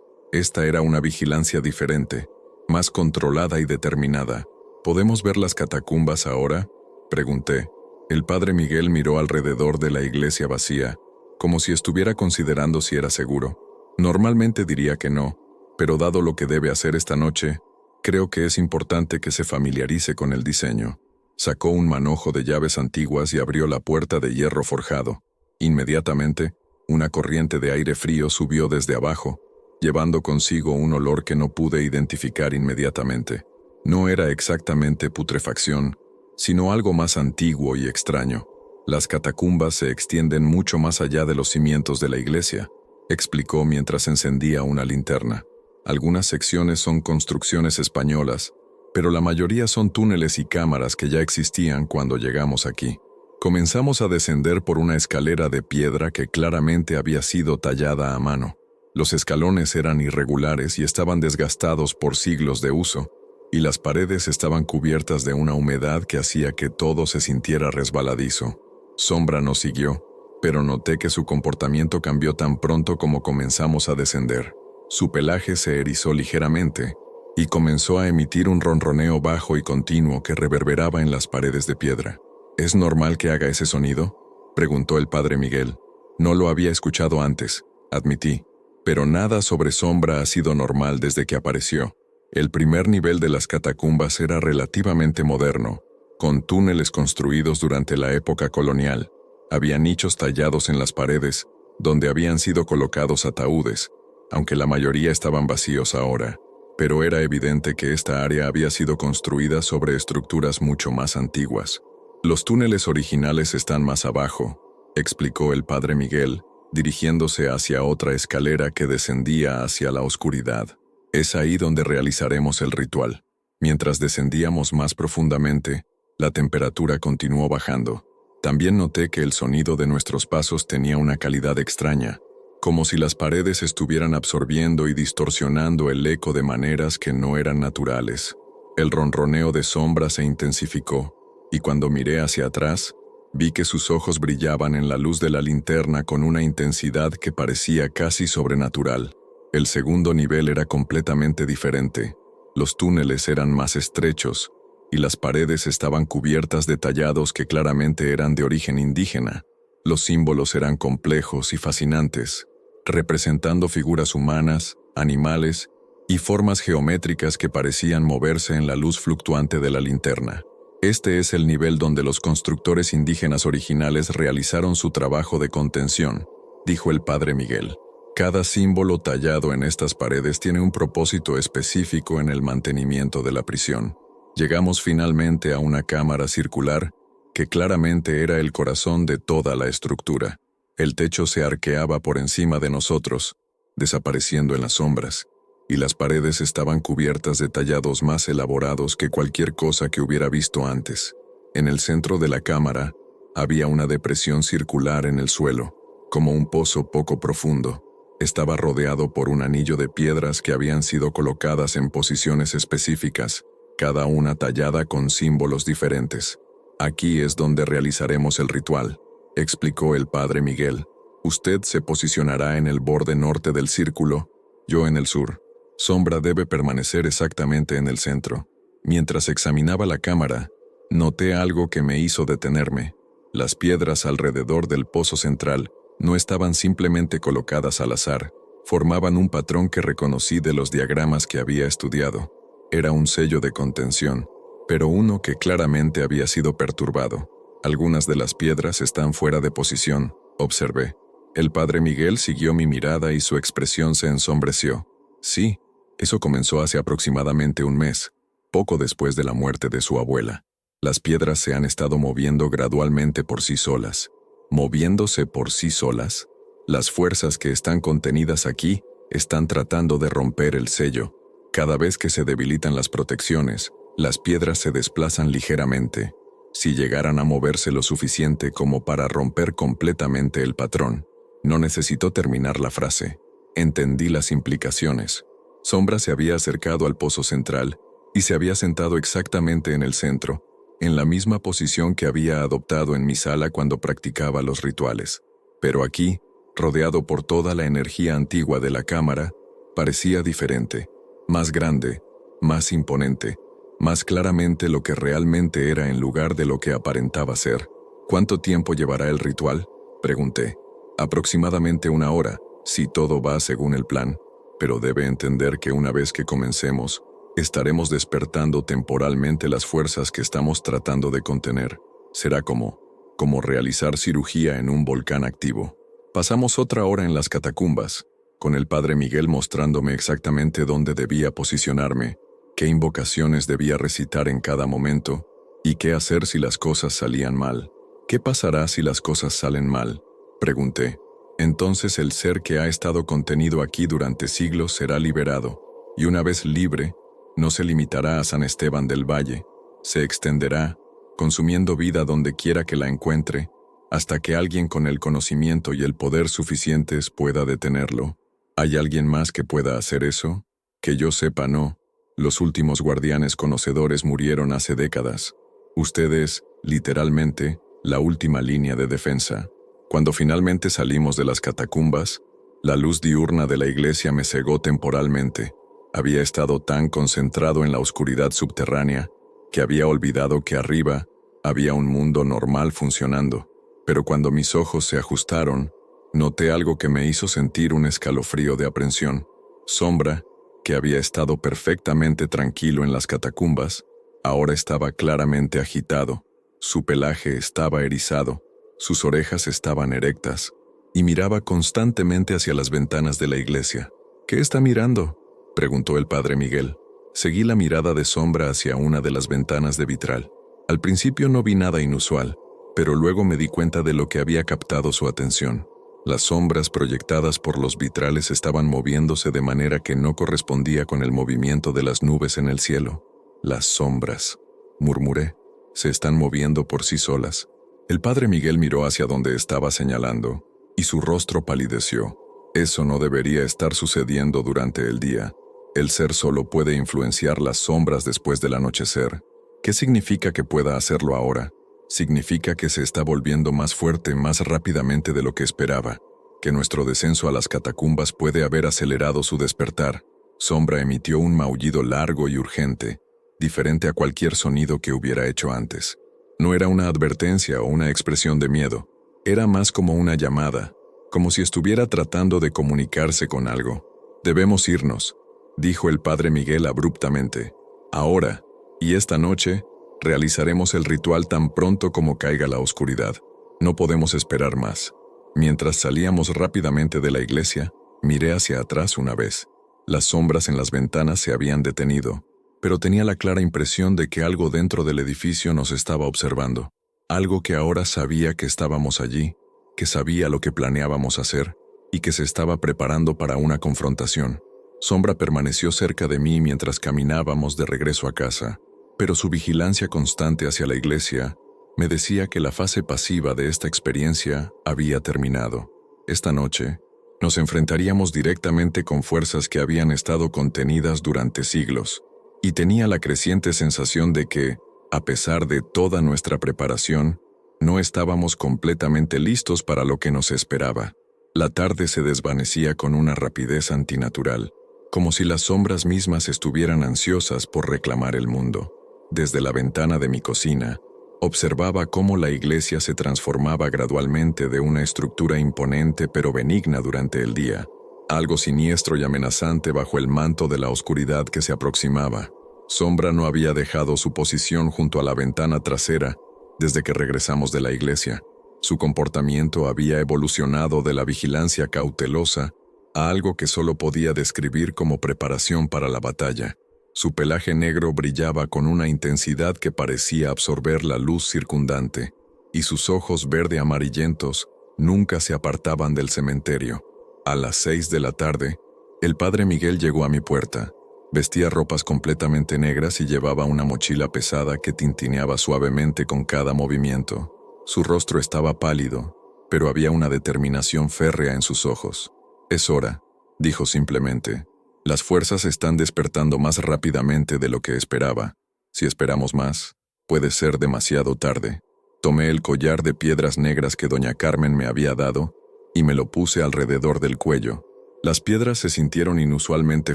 Esta era una vigilancia diferente, más controlada y determinada. ¿Podemos ver las catacumbas ahora?, pregunté. El padre Miguel miró alrededor de la iglesia vacía, como si estuviera considerando si era seguro. Normalmente diría que no, pero dado lo que debe hacer esta noche, creo que es importante que se familiarice con el diseño. Sacó un manojo de llaves antiguas y abrió la puerta de hierro forjado. Inmediatamente, una corriente de aire frío subió desde abajo, llevando consigo un olor que no pude identificar inmediatamente. No era exactamente putrefacción, sino algo más antiguo y extraño. Las catacumbas se extienden mucho más allá de los cimientos de la iglesia, explicó mientras encendía una linterna. Algunas secciones son construcciones españolas, pero la mayoría son túneles y cámaras que ya existían cuando llegamos aquí. Comenzamos a descender por una escalera de piedra que claramente había sido tallada a mano. Los escalones eran irregulares y estaban desgastados por siglos de uso, y las paredes estaban cubiertas de una humedad que hacía que todo se sintiera resbaladizo. Sombra nos siguió, pero noté que su comportamiento cambió tan pronto como comenzamos a descender. Su pelaje se erizó ligeramente y comenzó a emitir un ronroneo bajo y continuo que reverberaba en las paredes de piedra. ¿Es normal que haga ese sonido?, preguntó el padre Miguel. No lo había escuchado antes, admití, pero nada sobre Sombra ha sido normal desde que apareció. El primer nivel de las catacumbas era relativamente moderno, con túneles construidos durante la época colonial. Había nichos tallados en las paredes, donde habían sido colocados ataúdes, aunque la mayoría estaban vacíos ahora. Pero era evidente que esta área había sido construida sobre estructuras mucho más antiguas. Los túneles originales están más abajo, explicó el padre Miguel, dirigiéndose hacia otra escalera que descendía hacia la oscuridad. Es ahí donde realizaremos el ritual. Mientras descendíamos más profundamente, la temperatura continuó bajando. También noté que el sonido de nuestros pasos tenía una calidad extraña, como si las paredes estuvieran absorbiendo y distorsionando el eco de maneras que no eran naturales. El ronroneo de Sombra se intensificó, y cuando miré hacia atrás, vi que sus ojos brillaban en la luz de la linterna con una intensidad que parecía casi sobrenatural. El segundo nivel era completamente diferente. Los túneles eran más estrechos, y las paredes estaban cubiertas de tallados que claramente eran de origen indígena. Los símbolos eran complejos y fascinantes, representando figuras humanas, animales y formas geométricas que parecían moverse en la luz fluctuante de la linterna. Este es el nivel donde los constructores indígenas originales realizaron su trabajo de contención, dijo el padre Miguel. Cada símbolo tallado en estas paredes tiene un propósito específico en el mantenimiento de la prisión. Llegamos finalmente a una cámara circular que claramente era el corazón de toda la estructura. El techo se arqueaba por encima de nosotros, desapareciendo en las sombras, y las paredes estaban cubiertas de tallados más elaborados que cualquier cosa que hubiera visto antes. En el centro de la cámara, Había una depresión circular en el suelo, como un pozo poco profundo. Estaba rodeado por un anillo de piedras que habían sido colocadas en posiciones específicas, cada una tallada con símbolos diferentes. Aquí es donde realizaremos el ritual, explicó el padre Miguel. Usted se posicionará en el borde norte del círculo, yo en el sur. Sombra debe permanecer exactamente en el centro. Mientras examinaba la cámara, noté algo que me hizo detenerme. Las piedras alrededor del pozo central no estaban simplemente colocadas al azar, formaban un patrón que reconocí de los diagramas que había estudiado. Era un sello de contención, pero uno que claramente había sido perturbado. Algunas de las piedras están fuera de posición, observé. El padre Miguel siguió mi mirada y su expresión se ensombreció. Sí, eso comenzó hace aproximadamente un mes, poco después de la muerte de su abuela. Las piedras se han estado moviendo gradualmente por sí solas. ¿Moviéndose por sí solas? Las fuerzas que están contenidas aquí están tratando de romper el sello. Cada vez que se debilitan las protecciones, las piedras se desplazan ligeramente. Si llegaran a moverse lo suficiente como para romper completamente el patrón. No necesitó terminar la frase. Entendí las implicaciones. Sombra se había acercado al pozo central y se había sentado exactamente en el centro, en la misma posición que había adoptado en mi sala cuando practicaba los rituales. Pero aquí, rodeado por toda la energía antigua de la cámara, parecía diferente, más grande, más imponente, más claramente lo que realmente era en lugar de lo que aparentaba ser. ¿Cuánto tiempo llevará el ritual?, pregunté. Aproximadamente 1 hora, si todo va según el plan, pero debe entender que una vez que comencemos, estaremos despertando temporalmente las fuerzas que estamos tratando de contener. Será como realizar cirugía en un volcán activo. Pasamos otra hora en las catacumbas, con el padre Miguel mostrándome exactamente dónde debía posicionarme, qué invocaciones debía recitar en cada momento, y qué hacer si las cosas salían mal. ¿Qué pasará si las cosas salen mal?, pregunté. Entonces el ser que ha estado contenido aquí durante siglos será liberado, y una vez libre, no se limitará a San Esteban del Valle, se extenderá, consumiendo vida donde quiera que la encuentre, hasta que alguien con el conocimiento y el poder suficientes pueda detenerlo. ¿Hay alguien más que pueda hacer eso? Que yo sepa, no. Los últimos guardianes conocedores murieron hace décadas. Usted es, literalmente, la última línea de defensa. Cuando finalmente salimos de las catacumbas, la luz diurna de la iglesia me cegó temporalmente. Había estado tan concentrado en la oscuridad subterránea que había olvidado que arriba había un mundo normal funcionando. Pero cuando mis ojos se ajustaron, noté algo que me hizo sentir un escalofrío de aprensión. Sombra, que había estado perfectamente tranquilo en las catacumbas, ahora estaba claramente agitado. Su pelaje estaba erizado, sus orejas estaban erectas, y miraba constantemente hacia las ventanas de la iglesia. ¿Qué está mirando?, preguntó el padre Miguel. Seguí la mirada de Sombra hacia una de las ventanas de vitral. Al principio no vi nada inusual, pero luego me di cuenta de lo que había captado su atención. Las sombras proyectadas por los vitrales estaban moviéndose de manera que no correspondía con el movimiento de las nubes en el cielo. Las sombras, murmuré, se están moviendo por sí solas. El padre Miguel miró hacia donde estaba señalando, y su rostro palideció. Eso no debería estar sucediendo durante el día. El ser solo puede influenciar las sombras después del anochecer. ¿Qué significa que pueda hacerlo ahora? Significa que se está volviendo más fuerte más rápidamente de lo que esperaba, que nuestro descenso a las catacumbas puede haber acelerado su despertar. Sombra emitió un maullido largo y urgente, diferente a cualquier sonido que hubiera hecho antes. No era una advertencia o una expresión de miedo, era más como una llamada, como si estuviera tratando de comunicarse con algo. Debemos irnos, dijo el padre Miguel abruptamente. Ahora, y esta noche, realizaremos el ritual tan pronto como caiga la oscuridad. No podemos esperar más. Mientras salíamos rápidamente de la iglesia, miré hacia atrás una vez. Las sombras en las ventanas se habían detenido, pero tenía la clara impresión de que algo dentro del edificio nos estaba observando. Algo que ahora sabía que estábamos allí, que sabía lo que planeábamos hacer, y que se estaba preparando para una confrontación. Sombra permaneció cerca de mí mientras caminábamos de regreso a casa, pero su vigilancia constante hacia la iglesia Me decía que la fase pasiva de esta experiencia había terminado. Esta noche, nos enfrentaríamos directamente con fuerzas que habían estado contenidas durante siglos, y tenía la creciente sensación de que, a pesar de toda nuestra preparación, no estábamos completamente listos para lo que nos esperaba. La tarde se desvanecía con una rapidez antinatural, como si las sombras mismas estuvieran ansiosas por reclamar el mundo. Desde la ventana de mi cocina, observaba cómo la iglesia se transformaba gradualmente de una estructura imponente pero benigna durante el día, a algo siniestro y amenazante bajo el manto de la oscuridad que se aproximaba. Sombra no había dejado su posición junto a la ventana trasera desde que regresamos de la iglesia. Su comportamiento había evolucionado de la vigilancia cautelosa a algo que solo podía describir como preparación para la batalla. Su pelaje negro brillaba con una intensidad que parecía absorber la luz circundante, y sus ojos verde-amarillentos nunca se apartaban del cementerio. A las 6 de la tarde, el padre Miguel llegó a mi puerta. Vestía ropas completamente negras y llevaba una mochila pesada que tintineaba suavemente con cada movimiento. Su rostro estaba pálido, pero había una determinación férrea en sus ojos. «Es hora», dijo simplemente. «Las fuerzas están despertando más rápidamente de lo que esperaba. Si esperamos más, puede ser demasiado tarde». Tomé el collar de piedras negras que doña Carmen me había dado y me lo puse alrededor del cuello. Las piedras se sintieron inusualmente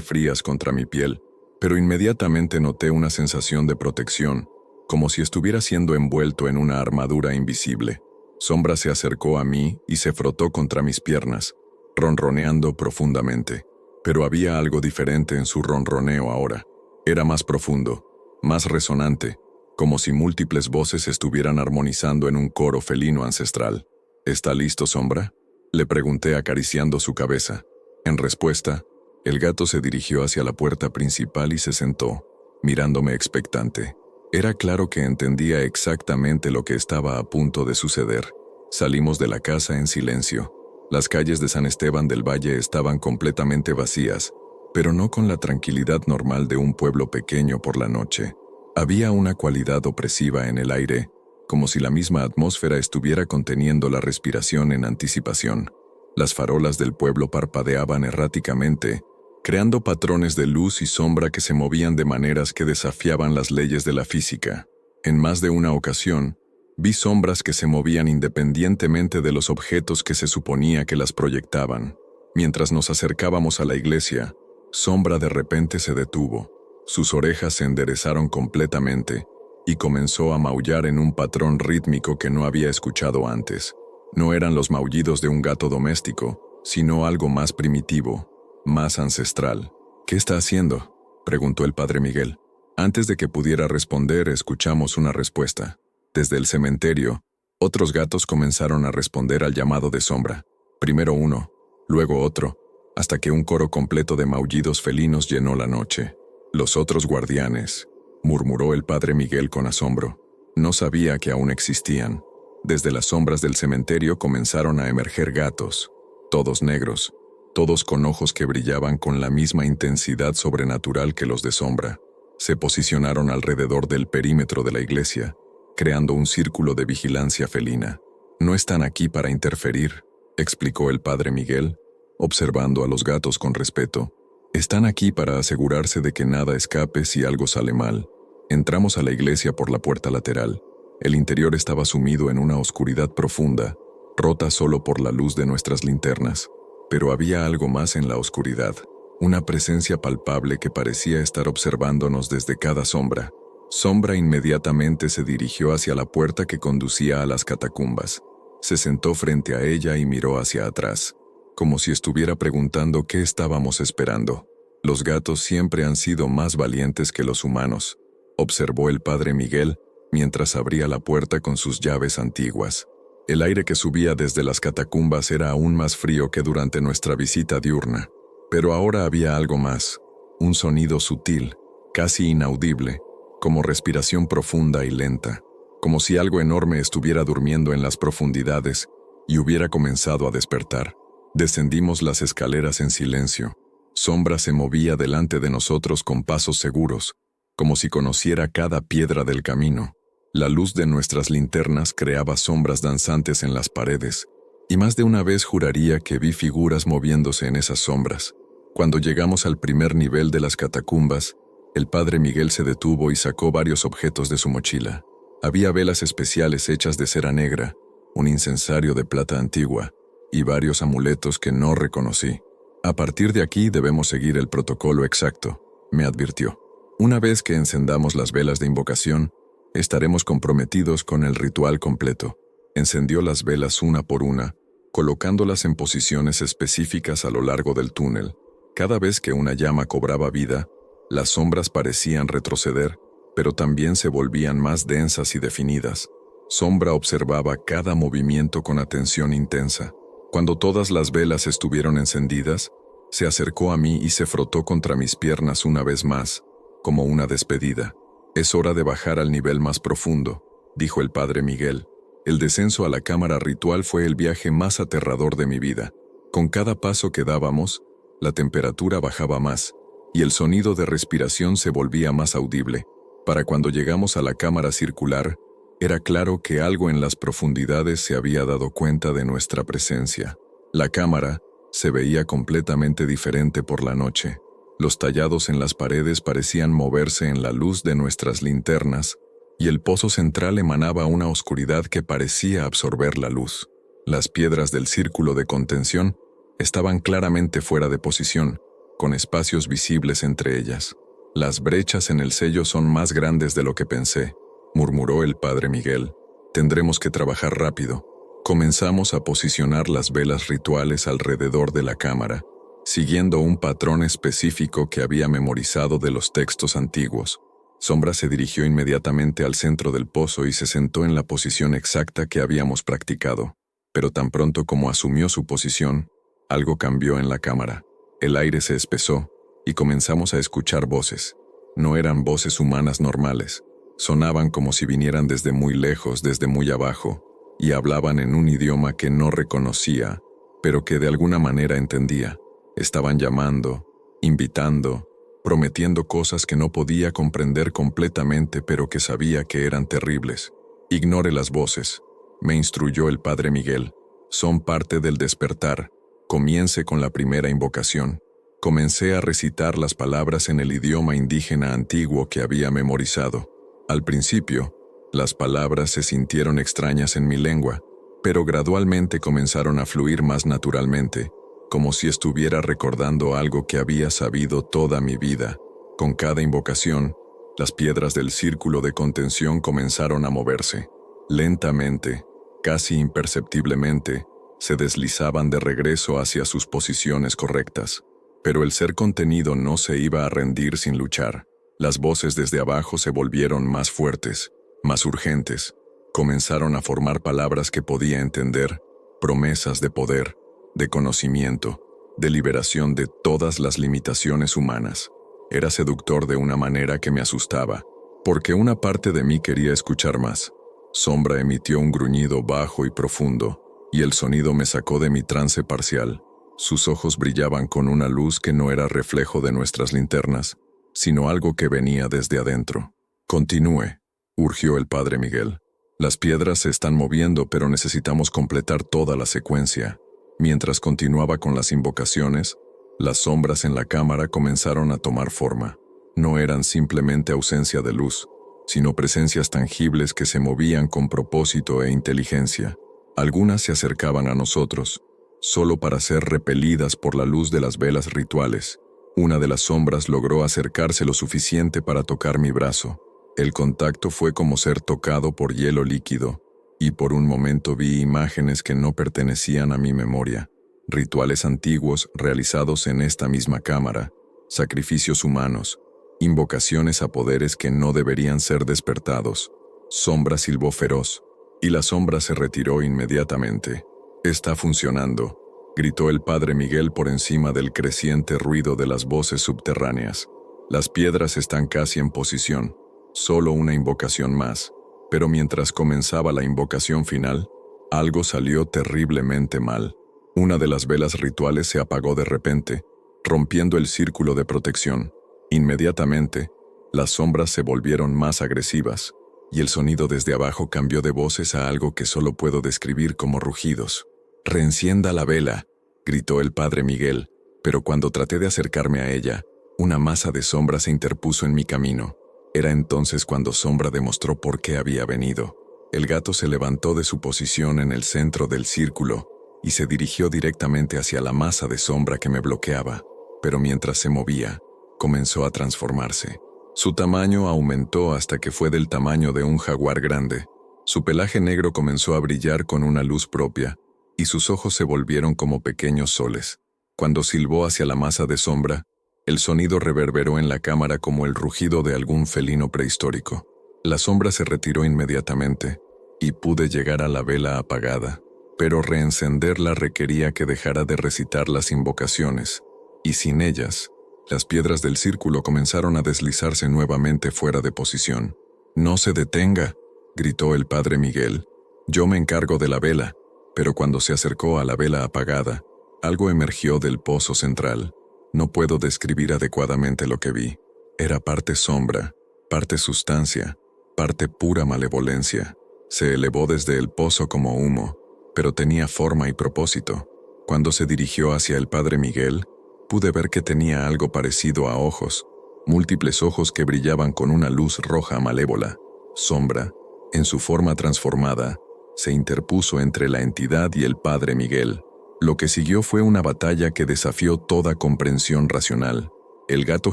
frías contra mi piel, pero inmediatamente noté una sensación de protección, como si estuviera siendo envuelto en una armadura invisible. Sombra se acercó a mí y se frotó contra mis piernas, ronroneando profundamente. Pero había algo diferente en su ronroneo ahora. Era más profundo, más resonante, como si múltiples voces estuvieran armonizando en un coro felino ancestral. «¿Está listo, Sombra?», le pregunté acariciando su cabeza. En respuesta, el gato se dirigió hacia la puerta principal y se sentó, mirándome expectante. Era claro que entendía exactamente lo que estaba a punto de suceder. Salimos de la casa en silencio. Las calles de San Esteban del Valle estaban completamente vacías, pero no con la tranquilidad normal de un pueblo pequeño por la noche. Había una cualidad opresiva en el aire, como si la misma atmósfera estuviera conteniendo la respiración en anticipación. Las farolas del pueblo parpadeaban erráticamente, creando patrones de luz y sombra que se movían de maneras que desafiaban las leyes de la física. En más de una ocasión, vi sombras que se movían independientemente de los objetos que se suponía que las proyectaban. Mientras nos acercábamos a la iglesia, Sombra de repente se detuvo. Sus orejas se enderezaron completamente y comenzó a maullar en un patrón rítmico que no había escuchado antes. No eran los maullidos de un gato doméstico, sino algo más primitivo, más ancestral. «¿Qué está haciendo?», preguntó el padre Miguel. Antes de que pudiera responder, escuchamos una respuesta. Desde el cementerio, otros gatos comenzaron a responder al llamado de Sombra. Primero uno, luego otro, hasta que un coro completo de maullidos felinos llenó la noche. «Los otros guardianes», murmuró el padre Miguel con asombro. No sabía que aún existían. Desde las sombras del cementerio comenzaron a emerger gatos, todos negros, todos con ojos que brillaban con la misma intensidad sobrenatural que los de Sombra. Se posicionaron alrededor del perímetro de la iglesia, creando un círculo de vigilancia felina. «No están aquí para interferir», explicó el padre Miguel, observando a los gatos con respeto. «Están aquí para asegurarse de que nada escape si algo sale mal». Entramos a la iglesia por la puerta lateral. El interior estaba sumido en una oscuridad profunda, rota solo por la luz de nuestras linternas. Pero había algo más en la oscuridad, una presencia palpable que parecía estar observándonos desde cada sombra. Sombra inmediatamente se dirigió hacia la puerta que conducía a las catacumbas. Se sentó frente a ella y miró hacia atrás, como si estuviera preguntando qué estábamos esperando. «Los gatos siempre han sido más valientes que los humanos», observó el padre Miguel mientras abría la puerta con sus llaves antiguas. El aire que subía desde las catacumbas era aún más frío que durante nuestra visita diurna. Pero ahora había algo más, un sonido sutil, casi inaudible, como respiración profunda y lenta, como si algo enorme estuviera durmiendo en las profundidades y hubiera comenzado a despertar. Descendimos las escaleras en silencio. Sombra se movía delante de nosotros con pasos seguros, como si conociera cada piedra del camino. La luz de nuestras linternas creaba sombras danzantes en las paredes, y más de una vez juraría que vi figuras moviéndose en esas sombras. Cuando llegamos al primer nivel de las catacumbas, el padre Miguel se detuvo y sacó varios objetos de su mochila. Había velas especiales hechas de cera negra, un incensario de plata antigua y varios amuletos que no reconocí. A partir de aquí debemos seguir el protocolo exacto, me advirtió. Una vez que encendamos las velas de invocación, estaremos comprometidos con el ritual completo. Encendió las velas una por una, colocándolas en posiciones específicas a lo largo del túnel. Cada vez que una llama cobraba vida, las sombras parecían retroceder, pero también se volvían más densas y definidas. Sombra observaba cada movimiento con atención intensa. Cuando todas las velas estuvieron encendidas, se acercó a mí y se frotó contra mis piernas una vez más, como una despedida. «Es hora de bajar al nivel más profundo», dijo el padre Miguel. El descenso a la cámara ritual fue el viaje más aterrador de mi vida. Con cada paso que dábamos, la temperatura bajaba más, y el sonido de respiración se volvía más audible. Para cuando llegamos a la cámara circular, era claro que algo en las profundidades se había dado cuenta de nuestra presencia. La cámara se veía completamente diferente por la noche. Los tallados en las paredes parecían moverse en la luz de nuestras linternas, y el pozo central emanaba una oscuridad que parecía absorber la luz. Las piedras del círculo de contención estaban claramente fuera de posición, con espacios visibles entre ellas. «Las brechas en el sello son más grandes de lo que pensé», murmuró el padre Miguel. «Tendremos que trabajar rápido». Comenzamos a posicionar las velas rituales alrededor de la cámara, siguiendo un patrón específico que había memorizado de los textos antiguos. Sombra se dirigió inmediatamente al centro del pozo y se sentó en la posición exacta que habíamos practicado. Pero tan pronto como asumió su posición, algo cambió en la cámara. El aire se espesó y comenzamos a escuchar voces. No eran voces humanas normales. Sonaban como si vinieran desde muy lejos, desde muy abajo, y hablaban en un idioma que no reconocía, pero que de alguna manera entendía. Estaban llamando, invitando, prometiendo cosas que no podía comprender completamente, pero que sabía que eran terribles. «Ignore las voces», me instruyó el padre Miguel. «Son parte del despertar. Comience con la primera invocación». Comencé a recitar las palabras en el idioma indígena antiguo que había memorizado. Al principio, las palabras se sintieron extrañas en mi lengua, pero gradualmente comenzaron a fluir más naturalmente, como si estuviera recordando algo que había sabido toda mi vida. Con cada invocación, las piedras del círculo de contención comenzaron a moverse. Lentamente, casi imperceptiblemente, se deslizaban de regreso hacia sus posiciones correctas. Pero el ser contenido no se iba a rendir sin luchar. Las voces desde abajo se volvieron más fuertes, más urgentes. Comenzaron a formar palabras que podía entender, promesas de poder, de conocimiento, de liberación de todas las limitaciones humanas. Era seductor de una manera que me asustaba, porque una parte de mí quería escuchar más. Sombra emitió un gruñido bajo y profundo, y el sonido me sacó de mi trance parcial. Sus ojos brillaban con una luz que no era reflejo de nuestras linternas, sino algo que venía desde adentro. «Continúe», urgió el padre Miguel. «Las piedras se están moviendo, pero necesitamos completar toda la secuencia». Mientras continuaba con las invocaciones, las sombras en la cámara comenzaron a tomar forma. No eran simplemente ausencia de luz, sino presencias tangibles que se movían con propósito e inteligencia. Algunas se acercaban a nosotros, solo para ser repelidas por la luz de las velas rituales. Una de las sombras logró acercarse lo suficiente para tocar mi brazo. El contacto fue como ser tocado por hielo líquido, y por un momento vi imágenes que no pertenecían a mi memoria. Rituales antiguos realizados en esta misma cámara, sacrificios humanos, invocaciones a poderes que no deberían ser despertados. Sombra silbó feroz, y la sombra se retiró inmediatamente. «Está funcionando», gritó el padre Miguel por encima del creciente ruido de las voces subterráneas. «Las piedras están casi en posición. Solo una invocación más». Pero mientras comenzaba la invocación final, algo salió terriblemente mal. Una de las velas rituales se apagó de repente, rompiendo el círculo de protección. Inmediatamente, las sombras se volvieron más agresivas. y el sonido desde abajo cambió de voces a algo que solo puedo describir como rugidos. «Reencienda la vela», gritó el padre Miguel, pero cuando traté de acercarme a ella, una masa de sombra se interpuso en mi camino. Era entonces cuando Sombra demostró por qué había venido. El gato se levantó de su posición en el centro del círculo y se dirigió directamente hacia la masa de sombra que me bloqueaba, pero mientras se movía, comenzó a transformarse. Su tamaño aumentó hasta que fue del tamaño de un jaguar grande. Su pelaje negro comenzó a brillar con una luz propia, y sus ojos se volvieron como pequeños soles. Cuando silbó hacia la masa de sombra, el sonido reverberó en la cámara como el rugido de algún felino prehistórico. La sombra se retiró inmediatamente, y pude llegar a la vela apagada, pero reencenderla requería que dejara de recitar las invocaciones, y sin ellas, las piedras del círculo comenzaron a deslizarse nuevamente fuera de posición. «No se detenga», gritó el padre Miguel. «Yo me encargo de la vela», pero cuando se acercó a la vela apagada, algo emergió del pozo central. No puedo describir adecuadamente lo que vi. Era parte sombra, parte sustancia, parte pura malevolencia. Se elevó desde el pozo como humo, pero tenía forma y propósito. Cuando se dirigió hacia el padre Miguel, pude ver que tenía algo parecido a ojos, múltiples ojos que brillaban con una luz roja malévola. Sombra, en su forma transformada, se interpuso entre la entidad y el padre Miguel. Lo que siguió fue una batalla que desafió toda comprensión racional. El gato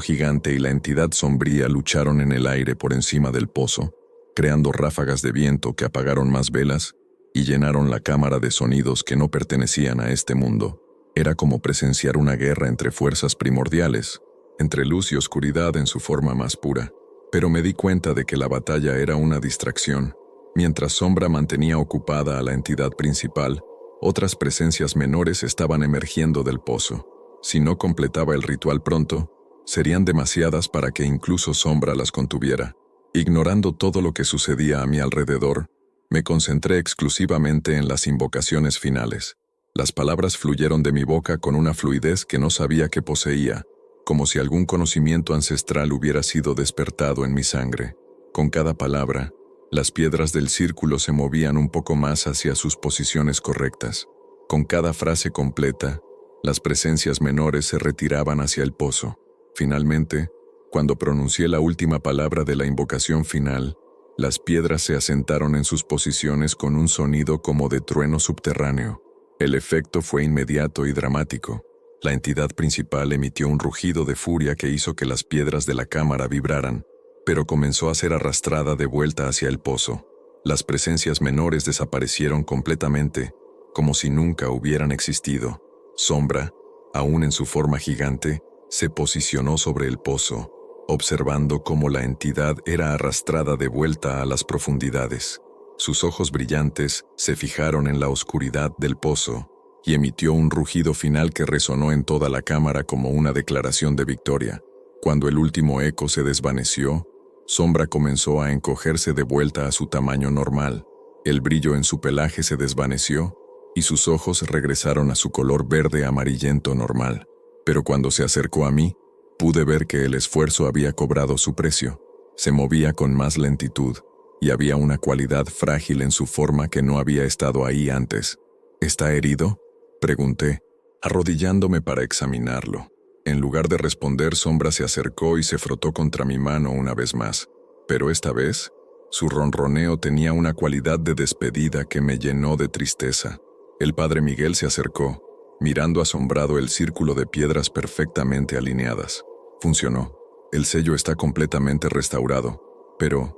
gigante y la entidad sombría lucharon en el aire por encima del pozo, creando ráfagas de viento que apagaron más velas y llenaron la cámara de sonidos que no pertenecían a este mundo. Era como presenciar una guerra entre fuerzas primordiales, entre luz y oscuridad en su forma más pura. Pero me di cuenta de que la batalla era una distracción. Mientras Sombra mantenía ocupada a la entidad principal, otras presencias menores estaban emergiendo del pozo. Si no completaba el ritual pronto, serían demasiadas para que incluso Sombra las contuviera. Ignorando todo lo que sucedía a mi alrededor, me concentré exclusivamente en las invocaciones finales. Las palabras fluyeron de mi boca con una fluidez que no sabía que poseía, como si algún conocimiento ancestral hubiera sido despertado en mi sangre. Con cada palabra, las piedras del círculo se movían un poco más hacia sus posiciones correctas. Con cada frase completa, las presencias menores se retiraban hacia el pozo. Finalmente, cuando pronuncié la última palabra de la invocación final, las piedras se asentaron en sus posiciones con un sonido como de trueno subterráneo. El efecto fue inmediato y dramático. La entidad principal emitió un rugido de furia que hizo que las piedras de la cámara vibraran, pero comenzó a ser arrastrada de vuelta hacia el pozo. Las presencias menores desaparecieron completamente, como si nunca hubieran existido. Sombra, aún en su forma gigante, se posicionó sobre el pozo, observando cómo la entidad era arrastrada de vuelta a las profundidades. Sus ojos brillantes se fijaron en la oscuridad del pozo y emitió un rugido final que resonó en toda la cámara como una declaración de victoria. Cuando el último eco se desvaneció, Sombra comenzó a encogerse de vuelta a su tamaño normal. El brillo en su pelaje se desvaneció y sus ojos regresaron a su color verde amarillento normal. Pero cuando se acercó a mí, pude ver que el esfuerzo había cobrado su precio. Se movía con más lentitud y había una cualidad frágil en su forma que no había estado ahí antes. ¿Está herido?, pregunté, arrodillándome para examinarlo. En lugar de responder, Sombra se acercó y se frotó contra mi mano una vez más. Pero esta vez, su ronroneo tenía una cualidad de despedida que me llenó de tristeza. El padre Miguel se acercó, mirando asombrado el círculo de piedras perfectamente alineadas. Funcionó. El sello está completamente restaurado. ¿Pero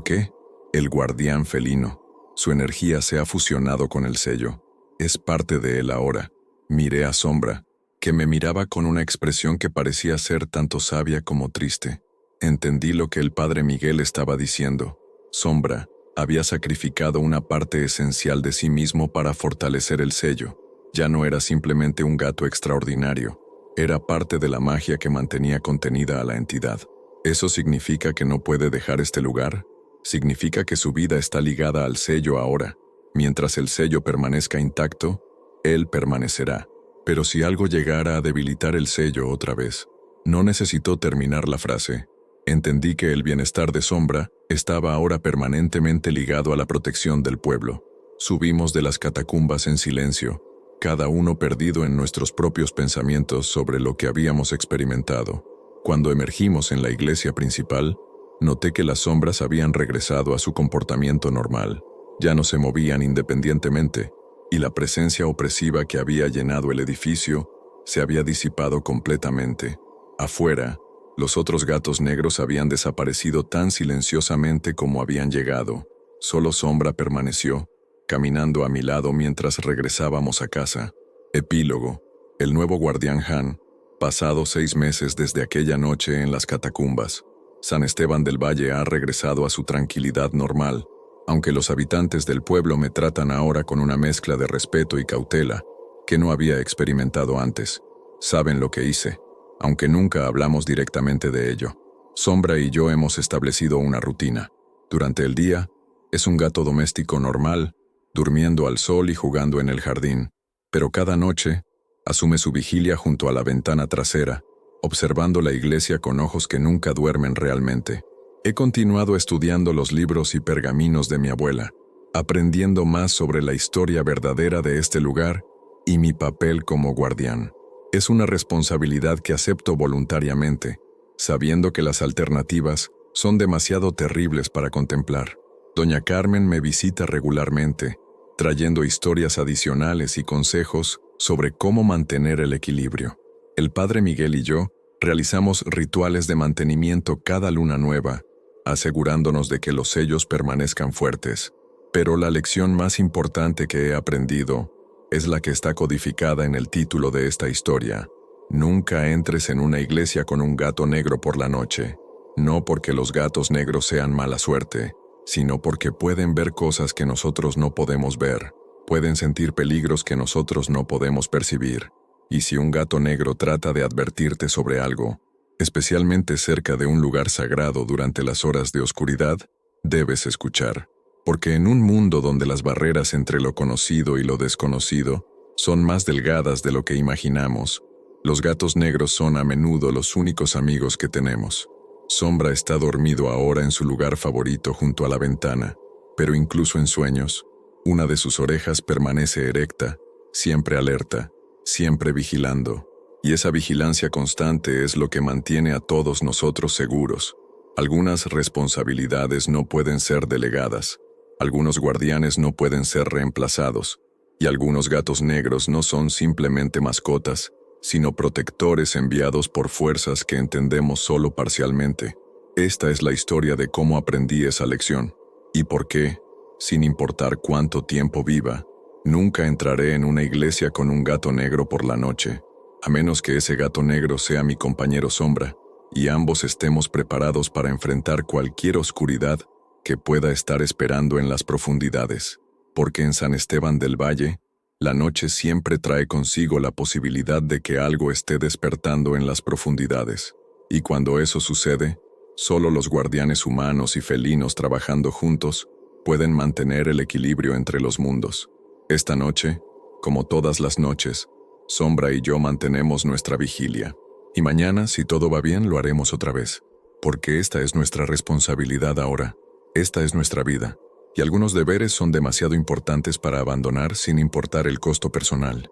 qué? El guardián felino. Su energía se ha fusionado con el sello. Es parte de él ahora. Miré a Sombra, que me miraba con una expresión que parecía ser tanto sabia como triste. Entendí lo que el padre Miguel estaba diciendo. Sombra había sacrificado una parte esencial de sí mismo para fortalecer el sello. Ya no era simplemente un gato extraordinario. Era parte de la magia que mantenía contenida a la entidad. ¿Eso significa que no puede dejar este lugar? Significa que su vida está ligada al sello ahora. Mientras el sello permanezca intacto, él permanecerá. Pero si algo llegara a debilitar el sello otra vez, no necesitó terminar la frase. Entendí que el bienestar de Sombra estaba ahora permanentemente ligado a la protección del pueblo. Subimos de las catacumbas en silencio, cada uno perdido en nuestros propios pensamientos sobre lo que habíamos experimentado. Cuando emergimos en la iglesia principal, noté que las sombras habían regresado a su comportamiento normal. Ya no se movían independientemente, y la presencia opresiva que había llenado el edificio se había disipado completamente. Afuera, los otros gatos negros habían desaparecido tan silenciosamente como habían llegado. Solo Sombra permaneció, caminando a mi lado mientras regresábamos a casa. Epílogo. El nuevo guardián Han. Pasados 6 meses desde aquella noche en las catacumbas, San Esteban del Valle ha regresado a su tranquilidad normal, aunque los habitantes del pueblo me tratan ahora con una mezcla de respeto y cautela que no había experimentado antes. Saben lo que hice, aunque nunca hablamos directamente de ello. Sombra y yo hemos establecido una rutina. Durante el día, es un gato doméstico normal, durmiendo al sol y jugando en el jardín, pero cada noche asume su vigilia junto a la ventana trasera, observando la iglesia con ojos que nunca duermen realmente. He continuado estudiando los libros y pergaminos de mi abuela, aprendiendo más sobre la historia verdadera de este lugar y mi papel como guardián. Es una responsabilidad que acepto voluntariamente, sabiendo que las alternativas son demasiado terribles para contemplar. Doña Carmen me visita regularmente, trayendo historias adicionales y consejos sobre cómo mantener el equilibrio. El padre Miguel y yo realizamos rituales de mantenimiento cada luna nueva, asegurándonos de que los sellos permanezcan fuertes. Pero la lección más importante que he aprendido es la que está codificada en el título de esta historia. Nunca entres en una iglesia con un gato negro por la noche, no porque los gatos negros sean mala suerte, sino porque pueden ver cosas que nosotros no podemos ver, pueden sentir peligros que nosotros no podemos percibir. Y si un gato negro trata de advertirte sobre algo, especialmente cerca de un lugar sagrado durante las horas de oscuridad, debes escuchar. Porque en un mundo donde las barreras entre lo conocido y lo desconocido son más delgadas de lo que imaginamos, los gatos negros son a menudo los únicos amigos que tenemos. Sombra está dormido ahora en su lugar favorito junto a la ventana, pero incluso en sueños, una de sus orejas permanece erecta, siempre alerta, siempre vigilando. Y esa vigilancia constante es lo que mantiene a todos nosotros seguros. Algunas responsabilidades no pueden ser delegadas, algunos guardianes no pueden ser reemplazados, y algunos gatos negros no son simplemente mascotas, sino protectores enviados por fuerzas que entendemos solo parcialmente. Esta es la historia de cómo aprendí esa lección, y por qué, sin importar cuánto tiempo viva, nunca entraré en una iglesia con un gato negro por la noche, a menos que ese gato negro sea mi compañero Sombra, y ambos estemos preparados para enfrentar cualquier oscuridad que pueda estar esperando en las profundidades, porque en San Esteban del Valle, la noche siempre trae consigo la posibilidad de que algo esté despertando en las profundidades, y cuando eso sucede, solo los guardianes humanos y felinos trabajando juntos pueden mantener el equilibrio entre los mundos. Esta noche, como todas las noches, Sombra y yo mantenemos nuestra vigilia, y mañana, si todo va bien, lo haremos otra vez, porque esta es nuestra responsabilidad ahora, esta es nuestra vida. Y algunos deberes son demasiado importantes para abandonar sin importar el costo personal.